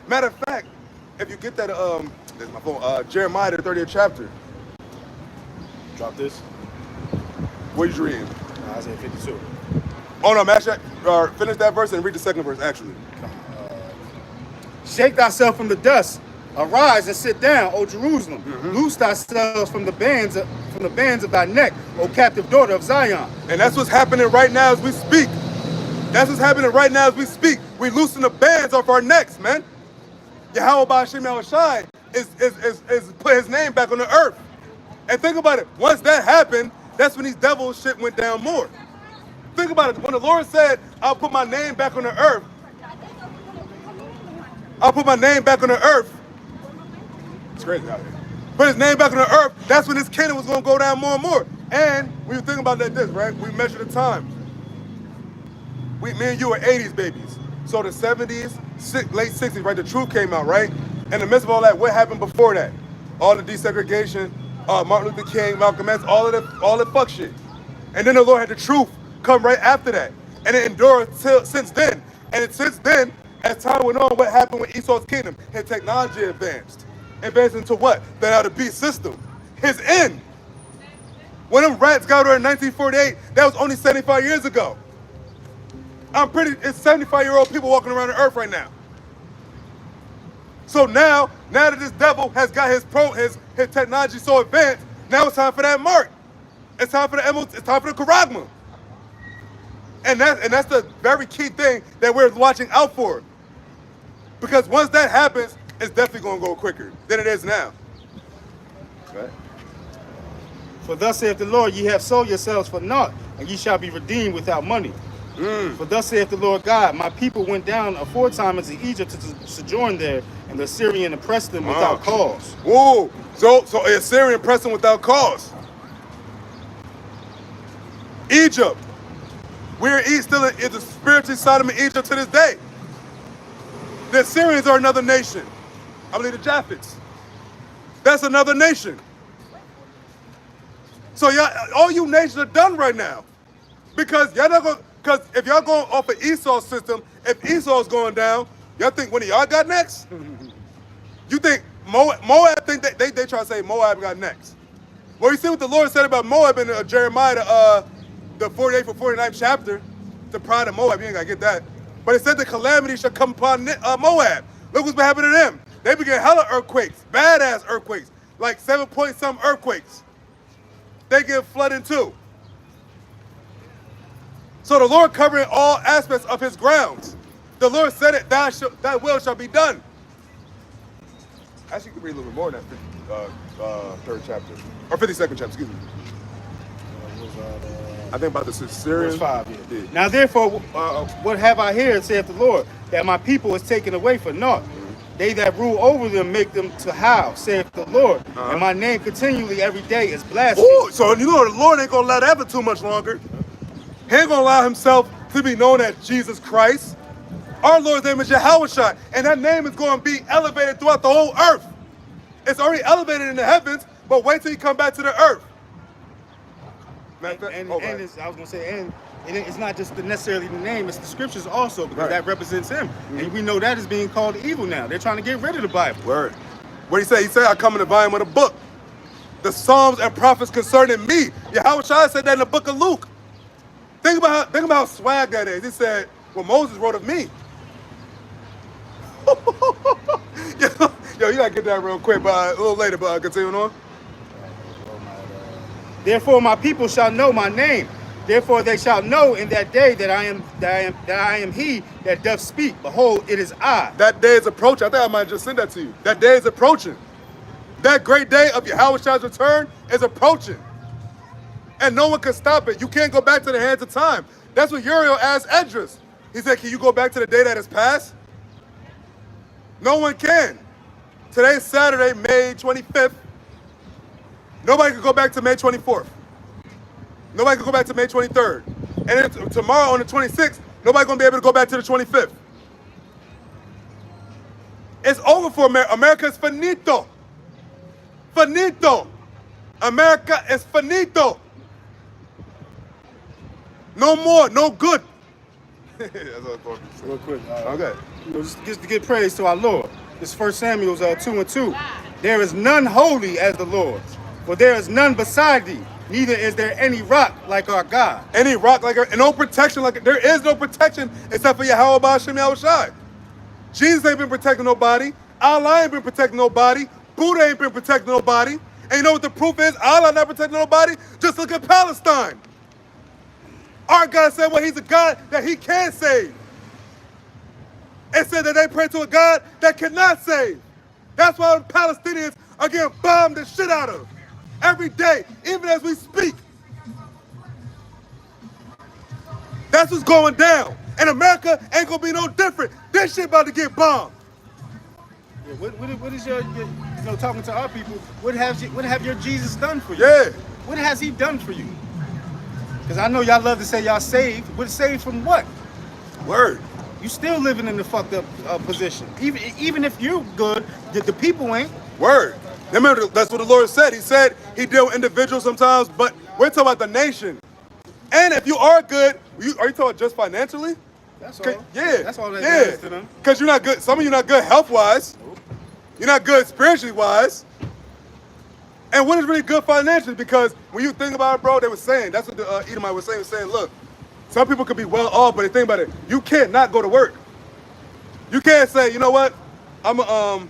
Matter of fact, if you get that there's my phone, Jeremiah the 30th chapter. Drop this. What did you read? Isaiah 52. Oh no, match that, finish that verse and read the second verse actually. Shake thyself from the dust. Arise and sit down, O Jerusalem. Loose thyself from the bands of thy neck, O captive daughter of Zion. And that's what's happening right now as we speak. That's what's happening right now as we speak. We loosen the bands off our necks, man. YAHAWASHI is put his name back on the earth. And think about it. Once that happened, that's when these devil shit went down more. Think about it. When the Lord said, I'll put my name back on the earth. I'll put my name back on the earth. It's crazy out here. Put his name back on the earth. That's when his kingdom was going to go down more and more. And we were thinking about that this, right? We measure the time. Me and you are 80s babies. So the 70s, late 60s, right? The truth came out, right? In the midst of all that, what happened before that? All the desegregation, Martin Luther King, Malcolm X, all the fuck shit. And then the Lord had the truth come right after that. And it endured since then. And since then, as time went on, what happened with Esau's kingdom? His technology advanced. Advanced into what? The how to beast system. His end. When them rats got over in 1948, that was only 75 years ago. It's 75-year-old people walking around the earth right now. So now that this devil has got his technology so advanced, now it's time for that mark. It's time for it's time for the charagma. And that's the very key thing that we're watching out for. Because once that happens, it's definitely going to go quicker than it is now. Right. For thus saith the Lord, ye have sold yourselves for naught, and ye shall be redeemed without money. For thus saith the Lord God, my people went down aforetime into Egypt to sojourn there, and the Assyrian oppressed them without cause. Whoa! So the Assyrian oppressed them without cause. Egypt. We're still in the spiritual Sodom and Egypt to this day. The Assyrians are another nation. I believe the Japhets. That's another nation. So y'all, all you nations are done right now. Because y'all not going. Because if y'all going off of Esau's system, if Esau's going down, y'all think one of y'all got next? You think Moab think they try to say Moab got next. Well, you see what the Lord said about Moab in Jeremiah, the 48th or 49th chapter, the pride of Moab. You ain't got to get that. But it said the calamity shall come upon Moab. Look what's been happening to them. They began hella earthquakes, badass earthquakes, like 7-point-some earthquakes. They get flooded too. So the Lord covering all aspects of his grounds. The Lord said it, thy will shall be done. Actually, you can read a little bit more than that third chapter. Or 52nd chapter, excuse me. I think about the Syrian. Verse 5, yeah. Now therefore, what have I here, saith the Lord, that my people is taken away for naught. They that rule over them make them to howl, saith the Lord. And my name continually every day is blasphemed. Ooh, so you know the Lord ain't gonna allow that for too much longer. He ain't gonna allow himself to be known as Jesus Christ. Our Lord's name is YAHAWASHI, and that name is going to be elevated throughout the whole earth. It's already elevated in the heavens, but wait till you come back to the earth. And it's not just necessarily the name, it's the scriptures also, because that represents him. And we know that is being called evil now. They're trying to get rid of the Bible. Word. What did he say? He said, I come in the volume of the book. The Psalms and prophets concerning me. YAHAWASHI said that in the book of Luke. Think about how swag that is. He said, well, Moses wrote of me. Yo, you gotta get that real quick, but a little later, but continuing on. Therefore my people shall know my name, Therefore they shall know in that day that I am he that doth speak. Behold, it is I. That day is approaching. I think I might just send that to you. That day is approaching. That great day of Yahawashi's return is approaching. And no one can stop it. You can't go back to the hands of time. That's what Uriel asked Esdras. He said, can you go back to the day that has passed? No one can. Today's Saturday, May 25th. Nobody can go back to May 24th. Nobody can go back to May 23rd. And then tomorrow on the 26th, nobody gonna be able to go back to the 25th. It's over for America. America is finito. Finito. America is finito. No more, no good. That's what I'm talking about. Real quick. Okay. Just to give praise to our Lord. This 1 Samuel 2:2. There is none holy as the Lord, for there is none beside thee. Neither is there any rock like our God. Any rock like her, and no protection like there is no protection except for Yahawah Ba'Shem Yahawashi. Jesus ain't been protecting nobody. Allah ain't been protecting nobody. Buddha ain't been protecting nobody. And you know what the proof is? Allah not protecting nobody. Just look at Palestine. Our God said, well, he's a God that he can save. It said that they pray to a God that cannot save. That's why the Palestinians are getting bombed the shit out of every day, even as we speak. That's what's going down. And America ain't gonna be no different. This shit about to get bombed. Yeah, what is your talking to our people? What have your Jesus done for you? Yeah. What has he done for you? Because I know y'all love to say y'all saved. But saved from what? Word. You still living in the fucked up position. Even if you're good, the people ain't. Word. Remember, that's what the Lord said. He said he deal with individuals sometimes, but we're talking about the nation. And if you are good, are you talking about just financially? That's all. Yeah. That's all that matters to them. Because you're not good. Some of you not good health-wise. Nope. You're not good spiritually-wise. And what is really good financially? Because when you think about it, bro, they were saying, that's what the Edomite was saying, look, some people could be well off, but they think about it, you can't not go to work. You can't say, you know what, I'm gonna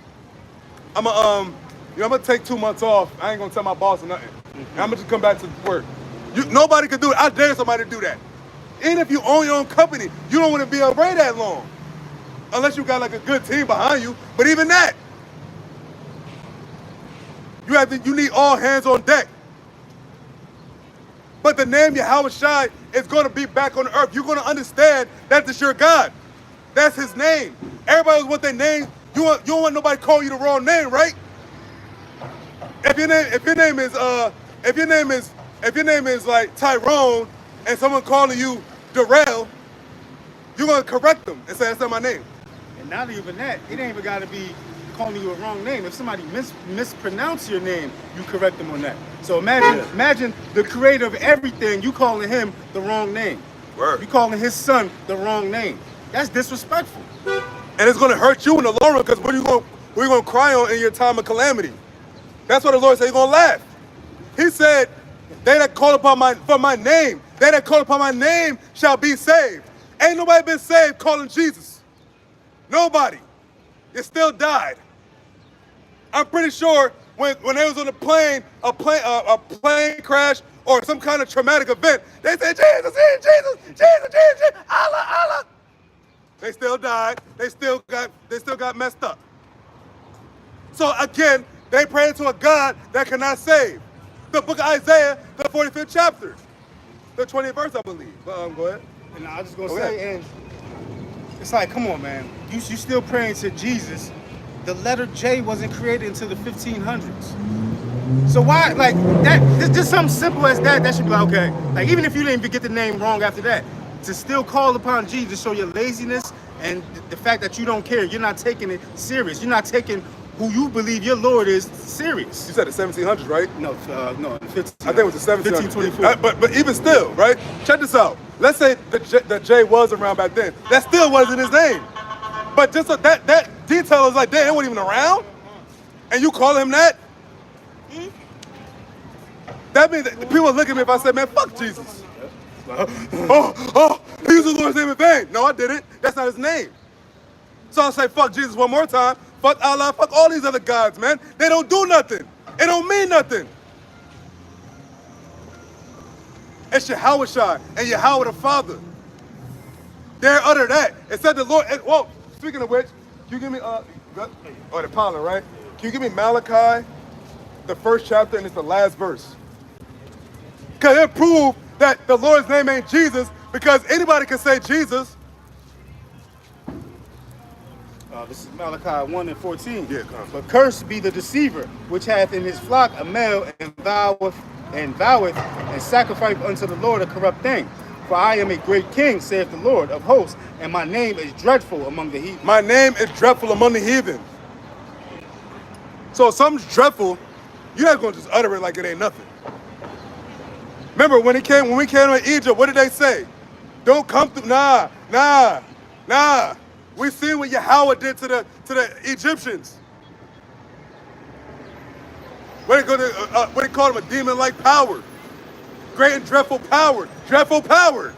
take 2 months off. I ain't gonna tell my boss or nothing. And I'm gonna just come back to work. Nobody could do it. I dare somebody to do that. Even if you own your own company, you don't want to be away that long. Unless you got like a good team behind you. But even that, you need all hands on deck. But the name Yahawashi is going to be back on the earth. You're going to understand that is your God. That's his name. Everybody knows what their name. You don't want nobody to call you the wrong name, right? If your name is like Tyrone and someone calling you Darrell, you're going to correct them and say, that's not my name. And not even that, it ain't even got to be calling you a wrong name. If somebody mispronounce your name, you correct them on that. So imagine the creator of everything, you calling him the wrong name. Word. You calling his son the wrong name. That's disrespectful. And it's going to hurt you in the long run because what are you going to cry on in your time of calamity? That's what the Lord said. He's going to laugh. He said, they that call upon my name, they that call upon my name shall be saved. Ain't nobody been saved calling Jesus. Nobody. They still died. I'm pretty sure when they was on a plane crash or some kind of traumatic event, they said, Jesus, Jesus, Allah, Allah. They still died. They still got messed up. So again, they prayed to a God that cannot save. The book of Isaiah, the 45th chapter, the 20th verse, I believe. Go ahead. And I was just gonna say, and it's like, come on, man. You still praying to Jesus. The letter J wasn't created until the 1500s. So why, like, that, just something simple as that should be like, okay. Like, even if you didn't even get the name wrong after that, to still call upon Jesus, show your laziness and the fact that you don't care. You're not taking it serious. You're not taking who you believe your Lord is serious. You said the 1700s, right? No, 15. I think it was the 1700s. 1524. But even still, right? Check this out. Let's say the J was around back then. That still wasn't his name. But just so that detail is like, damn, it wasn't even around? And you call him that? That means that people look at me if I say, man, fuck Jesus. He used the Lord's name in vain. No, I didn't. That's not his name. So I'll say, fuck Jesus one more time. Fuck Allah, fuck all these other gods, man. They don't do nothing. It don't mean nothing. It It's YAHAWASHI and Yahweh the Father. They're utter that. It said the Lord. Well, speaking of which, can you give me the pollen, right? Can you give me Malachi, the 1st chapter, and it's the last verse? Because it proved that the Lord's name ain't Jesus, because anybody can say Jesus. This is Malachi 1 and 14. Yeah, come on. But cursed be the deceiver, which hath in his flock a male, and voweth and sacrifice unto the Lord a corrupt thing. For I am a great king, saith the Lord of hosts, and my name is dreadful among the heathen. My name is dreadful among the heathen. So if something's dreadful, you're not gonna just utter it like it ain't nothing. Remember when we came to Egypt, what did they say? Don't come through. Nah. We seen what Yahweh did to the Egyptians. What they call him, a demon-like power. Great and dreadful power. Dreadful power.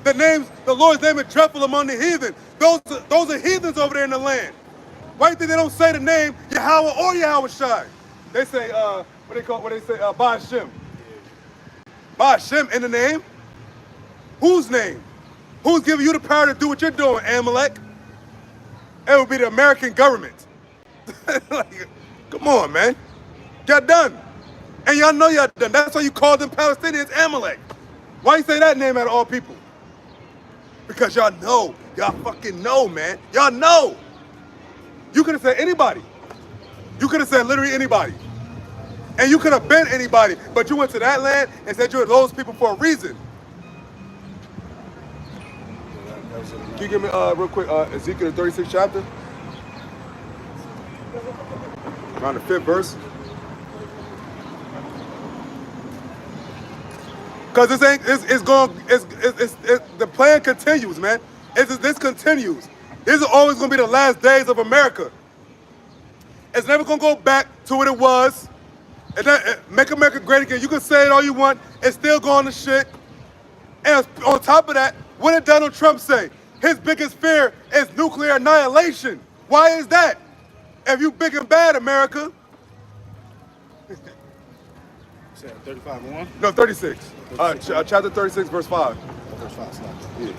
The Lord's name is dreadful among the heathen. Those are heathens over there in the land. Why do you think they don't say the name Yahweh or Yahawashi? They say Ba Hashem. Ba Hashem in the name? Whose name? Who's giving you the power to do what you're doing, Amalek? It would be the American government. Like, come on, man. Y'all done. And y'all know y'all done. That's why you call them Palestinians Amalek. Why you say that name out of all people? Because y'all know. Y'all fucking know, man. Y'all know. You could have said anybody. You could have said literally anybody. And you could have been anybody. But you went to that land and said you were those people for a reason. Can you give me real quick Ezekiel the 36th chapter? Around the 5th verse. Cause the plan continues, man. This continues. This is always gonna be the last days of America. It's never gonna go back to what it was. Make America great again. You can say it all you want. It's still going to shit. And on top of that, what did Donald Trump say? His biggest fear is nuclear annihilation. Why is that? If you big and bad, America. 35 and 1? No, 36. Chapter 36, verse 5. Verse 5, Yeah.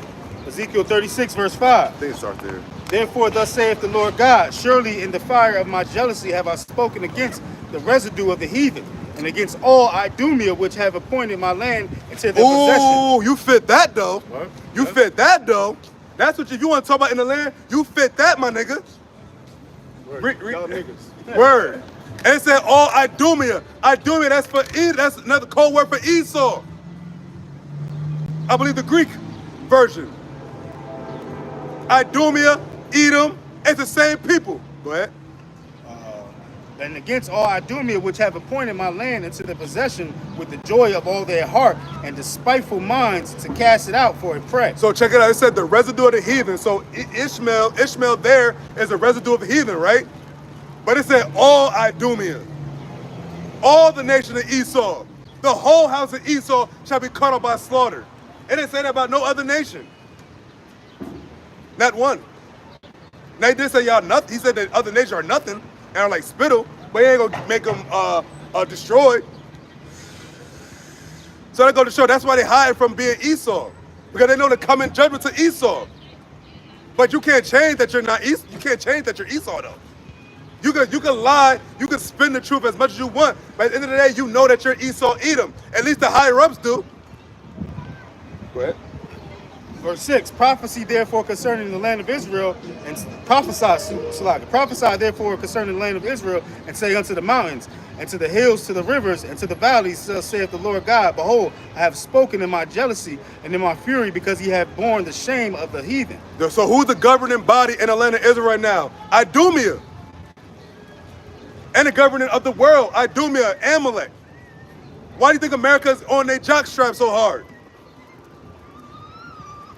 Ezekiel 36, verse 5. I think it starts there. Therefore, thus saith the Lord God, surely in the fire of my jealousy have I spoken against the residue of the heathen, and against all Idumea which have appointed my land into their possession. Ooh, you fit that though. What? You fit that though. That's what you want to talk about in the land. You fit that, my nigga. Word. Y'all niggas. Word. And it said all Idumea. Idumea, that's another code word for Esau. I believe the Greek version. Idumea, Edom, it's the same people. Go ahead. And against all Idumea which have appointed my land into their possession with the joy of all their heart and despiteful minds to cast it out for a prey. So check it out. It said the residue of the heathen. So Ishmael there is a residue of the heathen, right? But it said all Idumea. All the nation of Esau. The whole house of Esau shall be cut off by slaughter. It didn't say that about no other nation. Not one. Now he did say y'all nothing. He said that other nations are nothing and are like spittle, but he ain't gonna make them destroyed. So they go to show that's why they hide from being Esau, because they know to come in judgment to Esau. But you can't change that you're not Esau. You can't change that you're Esau though. You can lie, you can spin the truth as much as you want, but at the end of the day, you know that you're Esau Edom. At least the higher ups do. Go ahead. Verse 6, prophecy therefore concerning the land of Israel, and prophesy therefore concerning the land of Israel, and say unto the mountains, and to the hills, to the rivers, and to the valleys, saith the Lord God, behold, I have spoken in my jealousy and in my fury, because ye have borne the shame of the heathen. So who's the governing body in the land of Israel right now? Idumea. And the government of the world, Idumea, Amalek. Why do you think America's on their jockstrap so hard?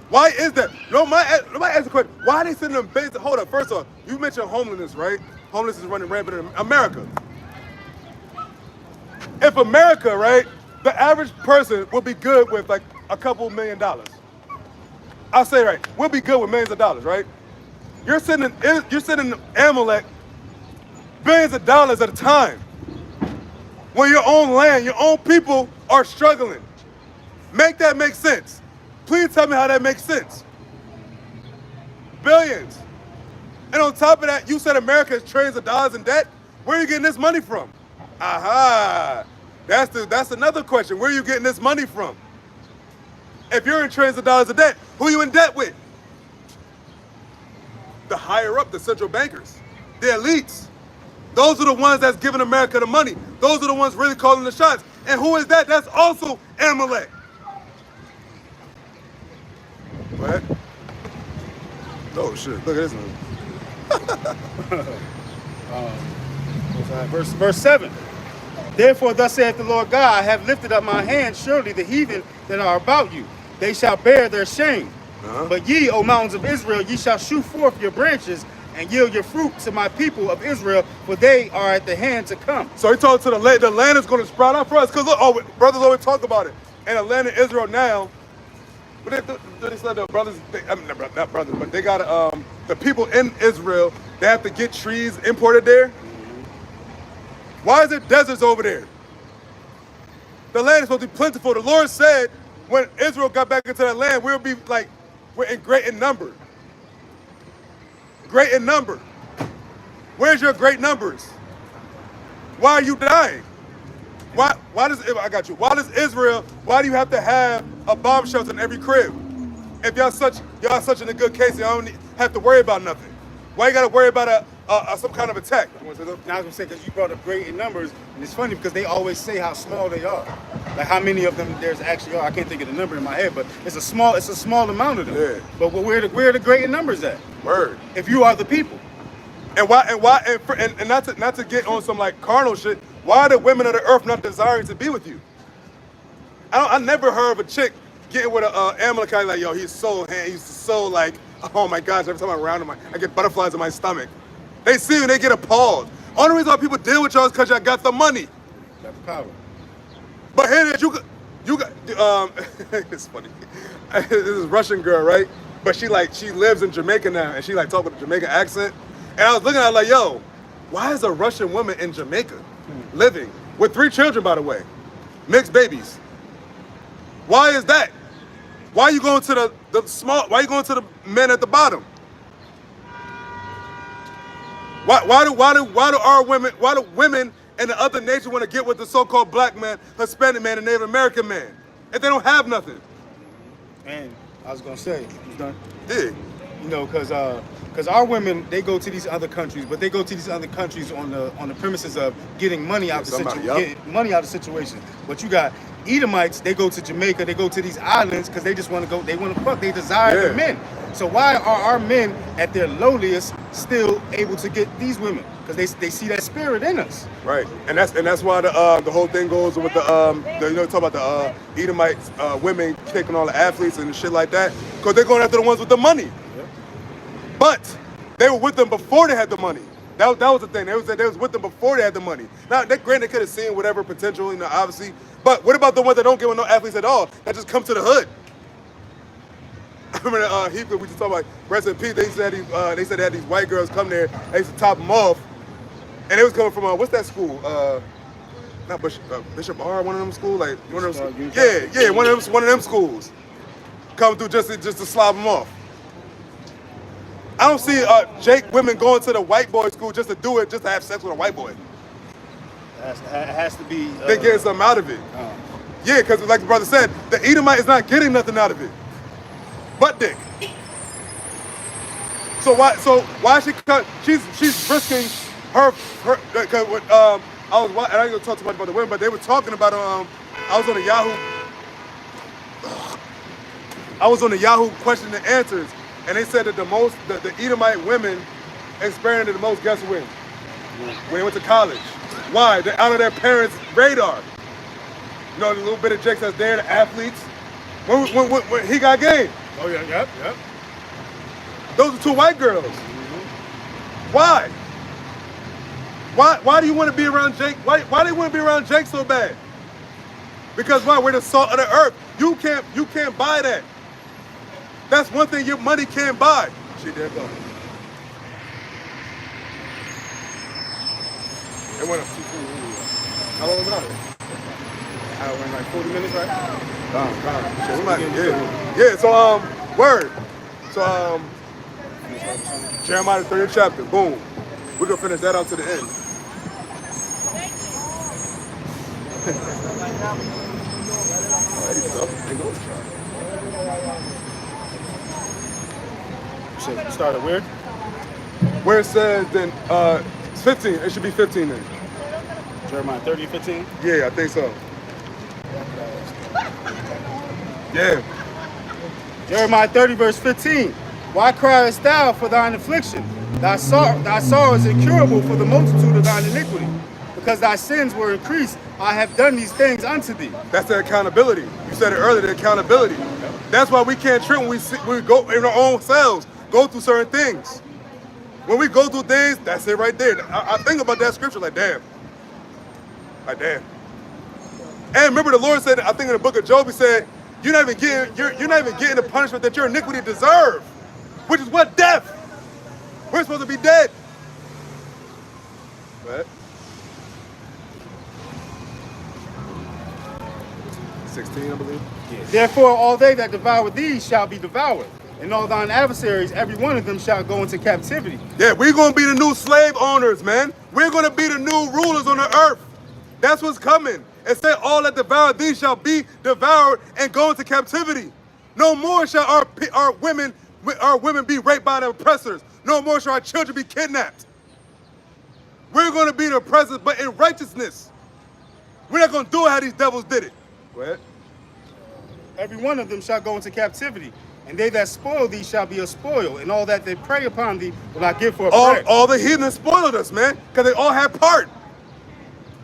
Why is that? Nobody ask the question. Why are they sending them base? Hold up. First off, you mentioned homelessness, right? Homelessness is running rampant in America. If America, right, the average person would be good with like a couple $1 million. I'll say right, we'll be good with millions of dollars, right? You're sending Amalek billions of dollars at a time. When your own land, your own people are struggling. Make that make sense. Please tell me how that makes sense. Billions. And on top of that, you said America is trillions of dollars in debt. Where are you getting this money from? Aha. That's another question. Where are you getting this money from? If you're in trillions of dollars of debt, who are you in debt with? The higher up, the central bankers, the elites. Those are the ones that's giving America the money. Those are the ones really calling the shots. And who is that? That's also Amalek. What? Oh shit, look at this one. Verse 7. Therefore, thus saith the Lord God, I have lifted up my hand, surely the heathen that are about you, they shall bear their shame. But ye, O mountains of Israel, ye shall shoot forth your branches and yield your fruit to my people of Israel, for they are at the hand to come. So he told to the land is going to sprout out for us. Because look, brothers always talk about it. And the land of Israel now, but they said the brothers, not brothers, but they got the people in Israel, they have to get trees imported there. Why is it deserts over there? The land is supposed to be plentiful. The Lord said when Israel got back into that land, we'll be like, we're in great in number. Great in number. Where's your great numbers? Why are you dying? Why does, I got you. Why does Israel, why do you have to have a bomb shelter in every crib? If y'all such in a good case, y'all don't have to worry about nothing. Why you got to worry about some kind of attack? Now I was going to say, because you brought up great in numbers, and it's funny because they always say how small they are. Like how many of them there's actually are. I can't think of the number in my head, but it's a small amount of them. Yeah. But where are the great in numbers at? Word. If you are the people. And not to get on some like carnal shit, why are the women of the earth not desiring to be with you? I never heard of a chick getting with an Amalekite like, yo, he's so like, oh my gosh, every time I'm around him, I get butterflies in my stomach. They see you, they get appalled. Only reason why people deal with y'all is because y'all got the money. Got the power. But here it is, you got, it's funny. This is Russian girl, right? But she lives in Jamaica now, and she like talk with a Jamaican accent. And I was looking at her like, yo, why is a Russian woman in Jamaica living with 3 children, by the way, mixed babies? Why is that? Why are you going to the small? Why are you going to the men at the bottom? Why do women and the other nations want to get with the so-called black man, Hispanic man, and Native American man if they don't have nothing? And I was gonna say, you done? Yeah. You know, because our women, they go to these other countries, but they go to these other countries on the premises of getting money out the situation. But you got Edomites, they go to Jamaica, they go to these islands because they just want to go, they want to fuck, they desire the men. So why are our men at their lowliest still able to get these women? Because they see that spirit in us. Right, and that's why the whole thing goes with the talk about the Edomites women taking all the athletes and shit like that, because they're going after the ones with the money. Yeah. But they were with them before they had the money. That was the thing. They was with them before they had the money. Now, they could have seen whatever potential, obviously. But what about the ones that don't get with no athletes at all? That just come to the hood. I remember Heathcliff, we just talked about rest in peace. They said they had these white girls come there. They used to top them off, and they was coming from what's that school? Not Bishop R. One of them schools, like one of them. Yeah, one of them schools. Coming through just to slob them off. I don't see Jake women going to the white boy school just to do it, just to have sex with a white boy. It has to be. They're getting something out of it. Yeah, because like the brother said, the Edomite is not getting nothing out of it. Butt dick. So why she cut? She's risking her. Cause I ain't gonna talk too much about the women, but they were talking about I was on the Yahoo question and answers, and they said that the Edomite women experienced the most. Guess when? When they went to college. Why? They're out of their parents' radar. You know, the little bit of jakes that's there, the athletes. When he got game. Oh yeah, yep. Those are 2 white girls. Why? Why do you want to be around Jake? Why do you want to be around Jake so bad? Because why? We're the salt of the earth. You can't buy that. That's one thing your money can't buy. She did go. It went up 2-2. How long was it? hour and like 40 minutes, right? So we might, yeah. So word. So Jeremiah 30th chapter. Boom. We're gonna finish that out to the end. So you started where? Where it says then it's 15. It should be 15 then. Jeremiah 30:15. Yeah, I think so. Yeah. Jeremiah 30 verse 15. Why criest thou for thine affliction? Thy sorrow is incurable for the multitude of thine iniquity. Because thy sins were increased, I have done these things unto thee. That's the accountability. You said it earlier, the accountability. That's why we can't trip when we go in our own selves, go through certain things. When we go through things, that's it right there. I think about that scripture like, damn. Like, damn. And remember the Lord said, I think in the book of Job, he said, you're not even getting the punishment that your iniquity deserve, which is what? Death. We're supposed to be dead. What? 16, I believe. Yeah. Therefore, all they that devour thee shall be devoured, and all thine adversaries, every one of them shall go into captivity. Yeah, we're going to be the new slave owners, man. We're going to be the new rulers on the earth. That's what's coming. It said, all that devour thee shall be devoured and go into captivity. No more shall our women be raped by the oppressors. No more shall our children be kidnapped. We're going to be the oppressors, but in righteousness. We're not going to do it how these devils did it. Go ahead. Every one of them shall go into captivity, and they that spoil thee shall be a spoil, and all that they prey upon thee will I give for a prey. All the heathens spoiled us, man, because they all had part.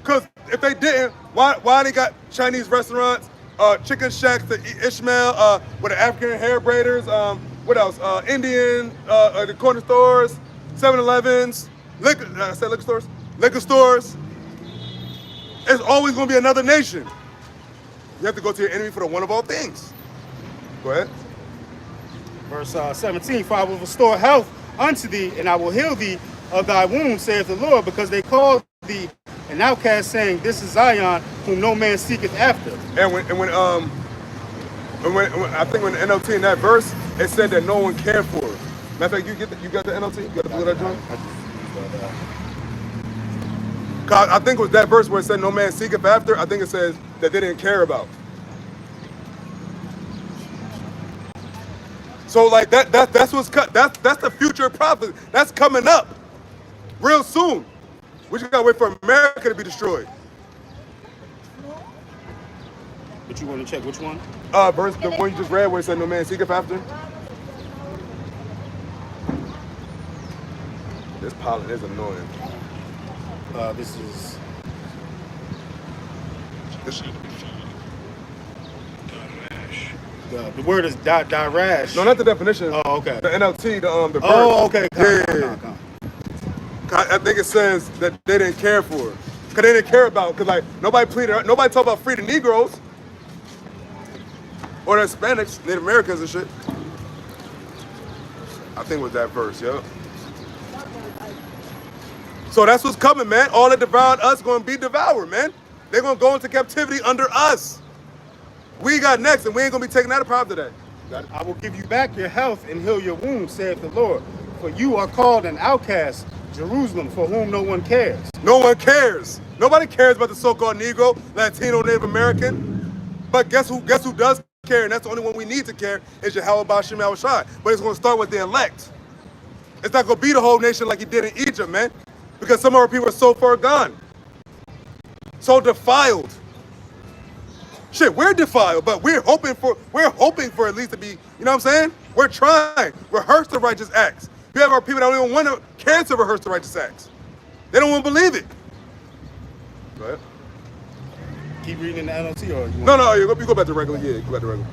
Because if they didn't, why they got Chinese restaurants, chicken shacks to Ishmael, with the African hair braiders, what else? Indian, the corner stores, 7-Elevens, liquor stores. It's always going to be another nation. You have to go to your enemy for the one of all things. Go ahead. Verse 17, for I will restore health unto thee, and I will heal thee of thy wounds, saith the Lord, because they called thee an outcast, saying, this is Zion, whom no man seeketh after. And when I think when the NLT in that verse, it said that no one cared for her. Matter of fact, you got the NLT? You got the blue that joint? I think it was that verse where it said no man seeketh after. I think it says that they didn't care about. So like that's what's cut. That's the future prophet. That's coming up real soon. We just gotta wait for America to be destroyed. But you want to check which one? Verse the one you just read where it said no man seeketh after. This pollen is annoying. This is. The word is dirash. No, not the definition. Oh, okay. The NLT, the verse. Oh, okay. Yeah. I think it says that they didn't care for her. Because they didn't care about, because like nobody talked about free the Negroes. Or the Hispanics, Native Americans and shit. I think it was that verse, yo. So that's what's coming, man. All that devoured us going to be devoured, man. They're going to go into captivity under us. We got next, and we ain't going to be taking that apart today. I will give you back your health and heal your wounds, saith the Lord. For you are called an outcast, Jerusalem, for whom no one cares. No one cares. Nobody cares about the so-called Negro, Latino, Native American. But guess who does care, and that's the only one we need to care, is YAHAWASHI. But it's going to start with the elect. It's not going to be the whole nation like he did in Egypt, man. Because some of our people are so far gone. So defiled. Shit, we're defiled, but we're hoping for at least to be, you know what I'm saying? We're trying. Rehearse the righteous acts. We have our people that don't even want to care to rehearse the righteous acts. They don't want to believe it. Go ahead. Keep reading the NLT or you want... No, you go back to regular. Yeah, go back to regular.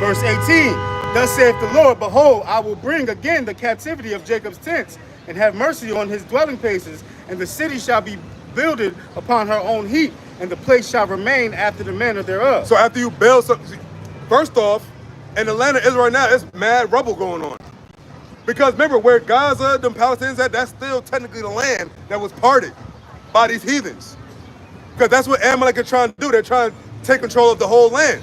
Verse 18, thus saith the Lord, behold, I will bring again the captivity of Jacob's tents, and have mercy on his dwelling places, and the city shall be builded upon her own heap, and the place shall remain after the manner thereof. So after you build something, first off, in the land of Israel right now, it's mad rubble going on. Because remember, where Gaza, them Palestinians at, that's still technically the land that was parted by these heathens. Because that's what Amalek are trying to do. They're trying to take control of the whole land.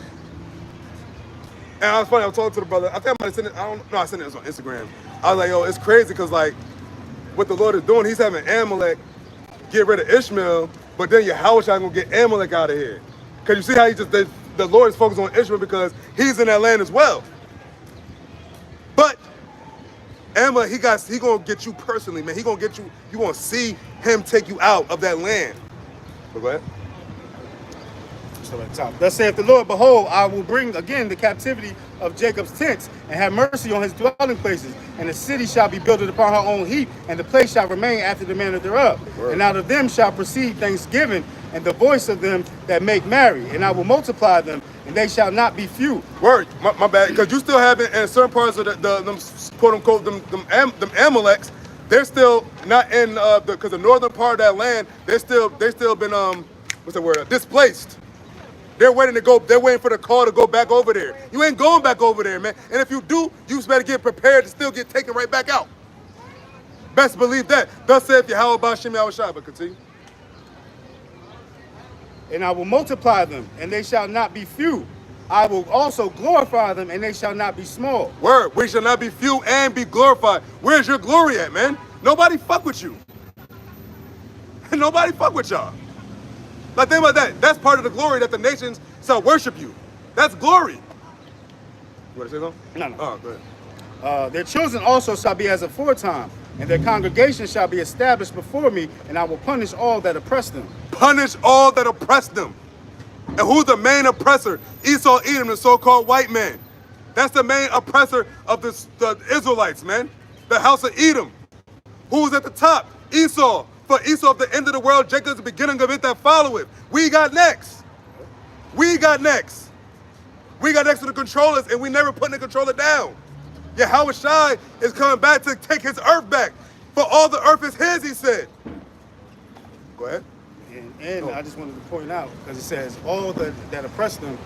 And I was funny, I was talking to the brother. I think I might have sent it, I don't know, I sent it on Instagram. I was like, yo, it's crazy because like what the Lord is doing, he's having Amalek get rid of Ishmael, but then Yahawashi gonna get Amalek out of here. Because you see how he just, the Lord is focused on Ishmael because he's in that land as well. But Amalek, he gonna get you personally, man. He gonna get you, you gonna see him take you out of that land. But go ahead. So at the top. Thus saith the Lord, behold, I will bring again the captivity of Jacob's tents, and have mercy on his dwelling places. And the city shall be built upon her own heap, and the place shall remain after the manner thereof. Word. And out of them shall proceed thanksgiving, and the voice of them that make merry. And I will multiply them, and they shall not be few. Word, my bad, because you still have in certain parts of them quote unquote them Amaleks, they're still not in because the northern part of that land, they still been what's the word, displaced. They're waiting to go. They're waiting for the call to go back over there. You ain't going back over there, man. And if you do, you better get prepared to still get taken right back out. Best believe that. Thus saith YAHAWASHI, YAHAWASHI. But continue. And I will multiply them, and they shall not be few. I will also glorify them, and they shall not be small. Word. We shall not be few and be glorified. Where's your glory at, man? Nobody fuck with you. Nobody fuck with y'all. Like, think about that. That's part of the glory that the nations shall worship you. That's glory. You want to say something? No. Oh, go ahead. Their children also shall be as aforetime, and their congregation shall be established before me, and I will punish all that oppress them. Punish all that oppress them. And who's the main oppressor? Esau, Edom, the so-called white man. That's the main oppressor of the Israelites, man. The house of Edom. Who's at the top? Esau. For Esau, the end of the world, Jacob is the beginning of it that followeth. We got next. We got next. We got next to the controllers, and we never putting the controller down. Yahawashi is coming back to take his earth back. For all the earth is his, he said. Go ahead. And I just wanted to point out, because it says, all that oppress them,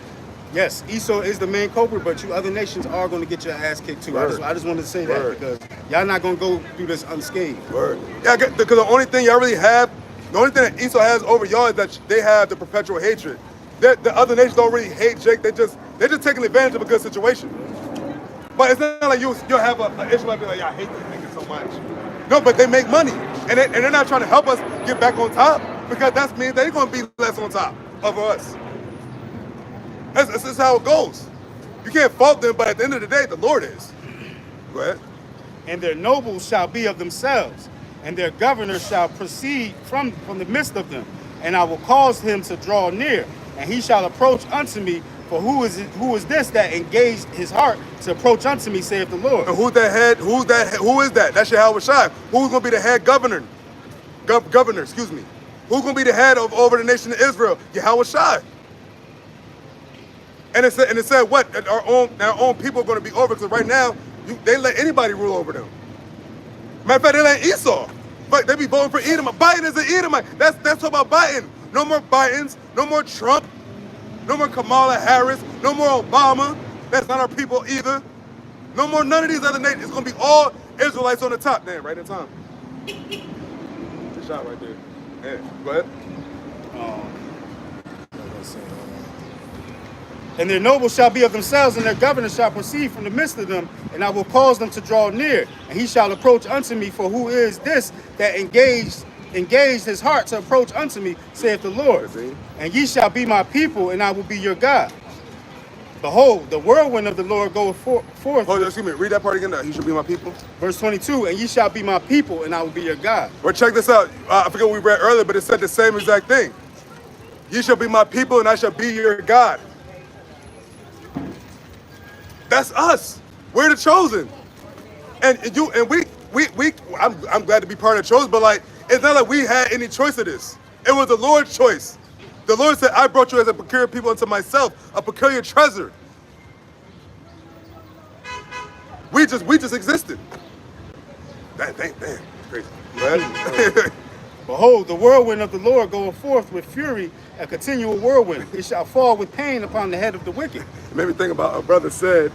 yes, Esau is the main culprit, but you other nations are going to get your ass kicked too. I just wanted to say that because y'all not going to go through this unscathed. Word. Yeah, because the only thing y'all really have, the only thing that Esau has over y'all is that they have the perpetual hatred. The other nations don't really hate Jake. They're just taking advantage of a good situation. But it's not like you'll have an Israelite be like, yeah, I hate this nigga so much. No, but they make money. And they're not trying to help us get back on top because that means they're going to be less on top of us. That's just how it goes. You can't fault them, but at the end of the day, the Lord is. Go ahead. And their nobles shall be of themselves, and their governors shall proceed from the midst of them. And I will cause him to draw near, and he shall approach unto me. For who is this that engaged his heart to approach unto me, saith the Lord? And who's that head? Who is that? That's Yahawashi. Who's going to be the head governor? Governor, excuse me. Who's going to be the head over the nation of Israel? Yahawashi. And it said what? That our own people are going to be over, because right now, they let anybody rule over them. Matter of fact, they let Esau. But they be voting for Edom. Biden is an Edomite. That's talking about Biden. No more Bidens. No more Trump. No more Kamala Harris. No more Obama. That's not our people either. No more none of these other nations. It's going to be all Israelites on the top. Damn, right in time. Good shot right there. Yeah, go ahead. And their nobles shall be of themselves, and their governors shall proceed from the midst of them, and I will cause them to draw near, and he shall approach unto me. For who is this that engaged his heart to approach unto me, saith the Lord? And ye shall be my people, and I will be your God. Behold, the whirlwind of the Lord goeth forth. Oh, excuse me. Read that part again. He should be my people. Verse 22, and ye shall be my people, and I will be your God. Well, check this out. I forget what we read earlier, but it said the same exact thing. Ye shall be my people, and I shall be your God. That's us. We're the chosen. And I'm glad to be part of the chosen, but like, it's not like we had any choice of this. It was the Lord's choice. The Lord said, I brought you as a peculiar people unto myself, a peculiar treasure. We just existed. Damn, crazy. Go ahead. Behold, the whirlwind of the Lord goeth forth with fury, a continual whirlwind. It shall fall with pain upon the head of the wicked. It made me think about a brother said,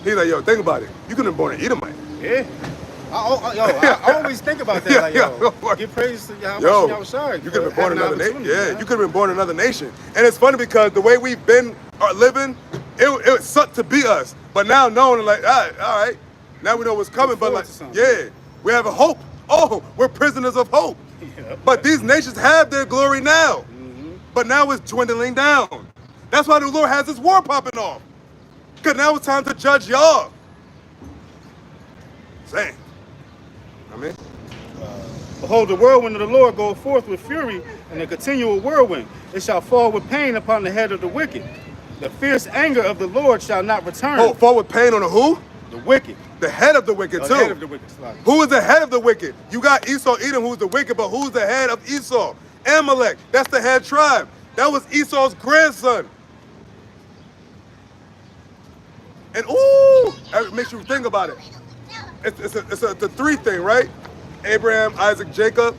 he's like, yo, think about it. You could have been born an Edomite. Yeah. I always think about that. Like, yo, give praise to YAHAWASHI. You could have been born in another nation. Yeah, you could have been born in another nation. And it's funny because the way we've been living, it sucked to be us. But now knowing, like, all right, now we know what's coming. But like, yeah, we have a hope. Oh, we're prisoners of hope. Yeah. But these nations have their glory now. But now it's dwindling down. That's why the Lord has this war popping off. Because now it's time to judge y'all. Same. I mean, behold, the whirlwind of the Lord goeth forth with fury, and a continual whirlwind. It shall fall with pain upon the head of the wicked. The fierce anger of the Lord shall not return. Oh, fall with pain on the who? The wicked. The head of the wicked, too. The head of the wicked. Who is the head of the wicked? You got Esau, Edom, who's the wicked, but who's the head of Esau? Amalek. That's the head tribe. That was Esau's grandson. And ooh, it makes you think about it. It's a three thing, right? Abraham, Isaac, Jacob,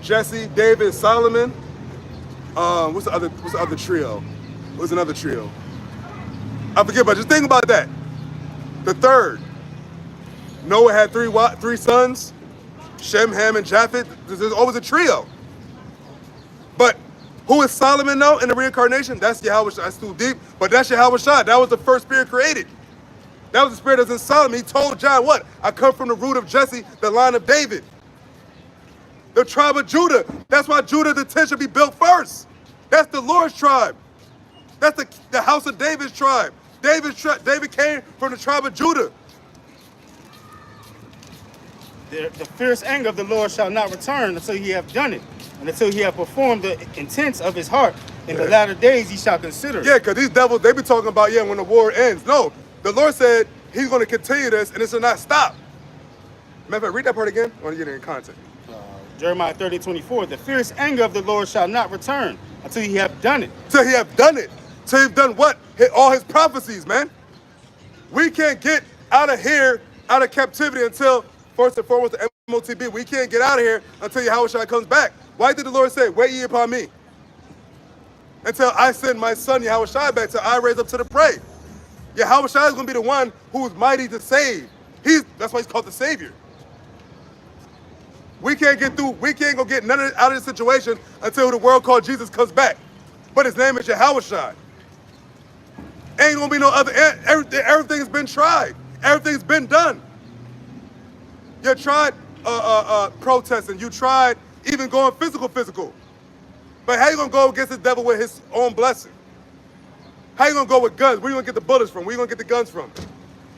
Jesse, David, Solomon. What's the other trio? What's another trio? I forget, but just think about that. The third. Noah had three sons, Shem, Ham, and Japheth. There's always a trio. But who is Solomon now in the reincarnation? That's YAHAWASHI. That's too deep, but that's YAHAWASHI. That was the first spirit created. That was the spirit that's in Solomon. He told John what? I come from the root of Jesse, the line of David. The tribe of Judah. That's why Judah, the tent should be built first. That's the Lord's tribe. That's the house of David's tribe. David came from the tribe of Judah. The fierce anger of the Lord shall not return until he have done it, and until he have performed the intents of his heart. In the latter days he shall consider. Yeah, because these devils, they be talking about, when the war ends. No, the Lord said he's going to continue this, and it shall not stop. Matter of fact, read that part again. I want to get it in context. Jeremiah 30:24. The fierce anger of the Lord shall not return until he have done it. Till he have done it. Till he've done what? All his prophecies, man. We can't get out of here, out of captivity until, first and foremost, the MOTB. We can't get out of here until YAHAWASHI comes back. Why did the Lord say, wait ye upon me? Until I send my son YAHAWASHI back, till I raise up to the prey. YAHAWASHI is going to be the one who is mighty to save. That's why he's called the Savior. We can't get through, we can't go get none of it out of this situation until the world called Jesus comes back. But his name is YAHAWASHI. Ain't gonna be no other, everything's been tried. Everything's been done. You tried protesting, you tried even going physical. But how you gonna go against the devil with his own blessing? How you gonna go with guns? Where you gonna get the bullets from? Where you gonna get the guns from?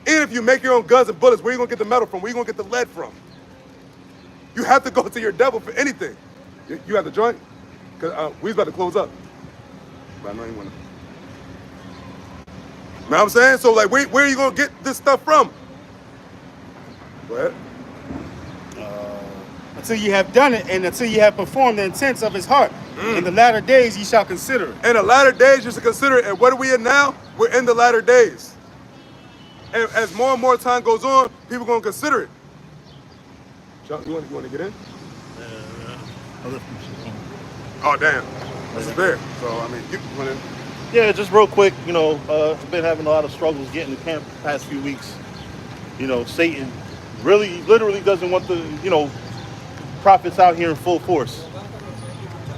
Even if you make your own guns and bullets, where you gonna get the metal from? Where you gonna get the lead from? You have to go to your devil for anything. You have the joint? Because we was about to close up. But I know you want to. You know what I'm saying? So, like, where are you going to get this stuff from? Go ahead. Until you have done it, and until you have performed the intents of his heart. In the latter days ye shall consider it. In the latter days you shall consider it. And what are we in now? We're in the latter days. And as more and more time goes on, people are going to consider it. Chuck, you want to get in? Oh, damn. This is there. So, I mean, you want in? Yeah, just real quick, I've been having a lot of struggles getting to camp the past few weeks. Satan literally doesn't want the, prophets out here in full force.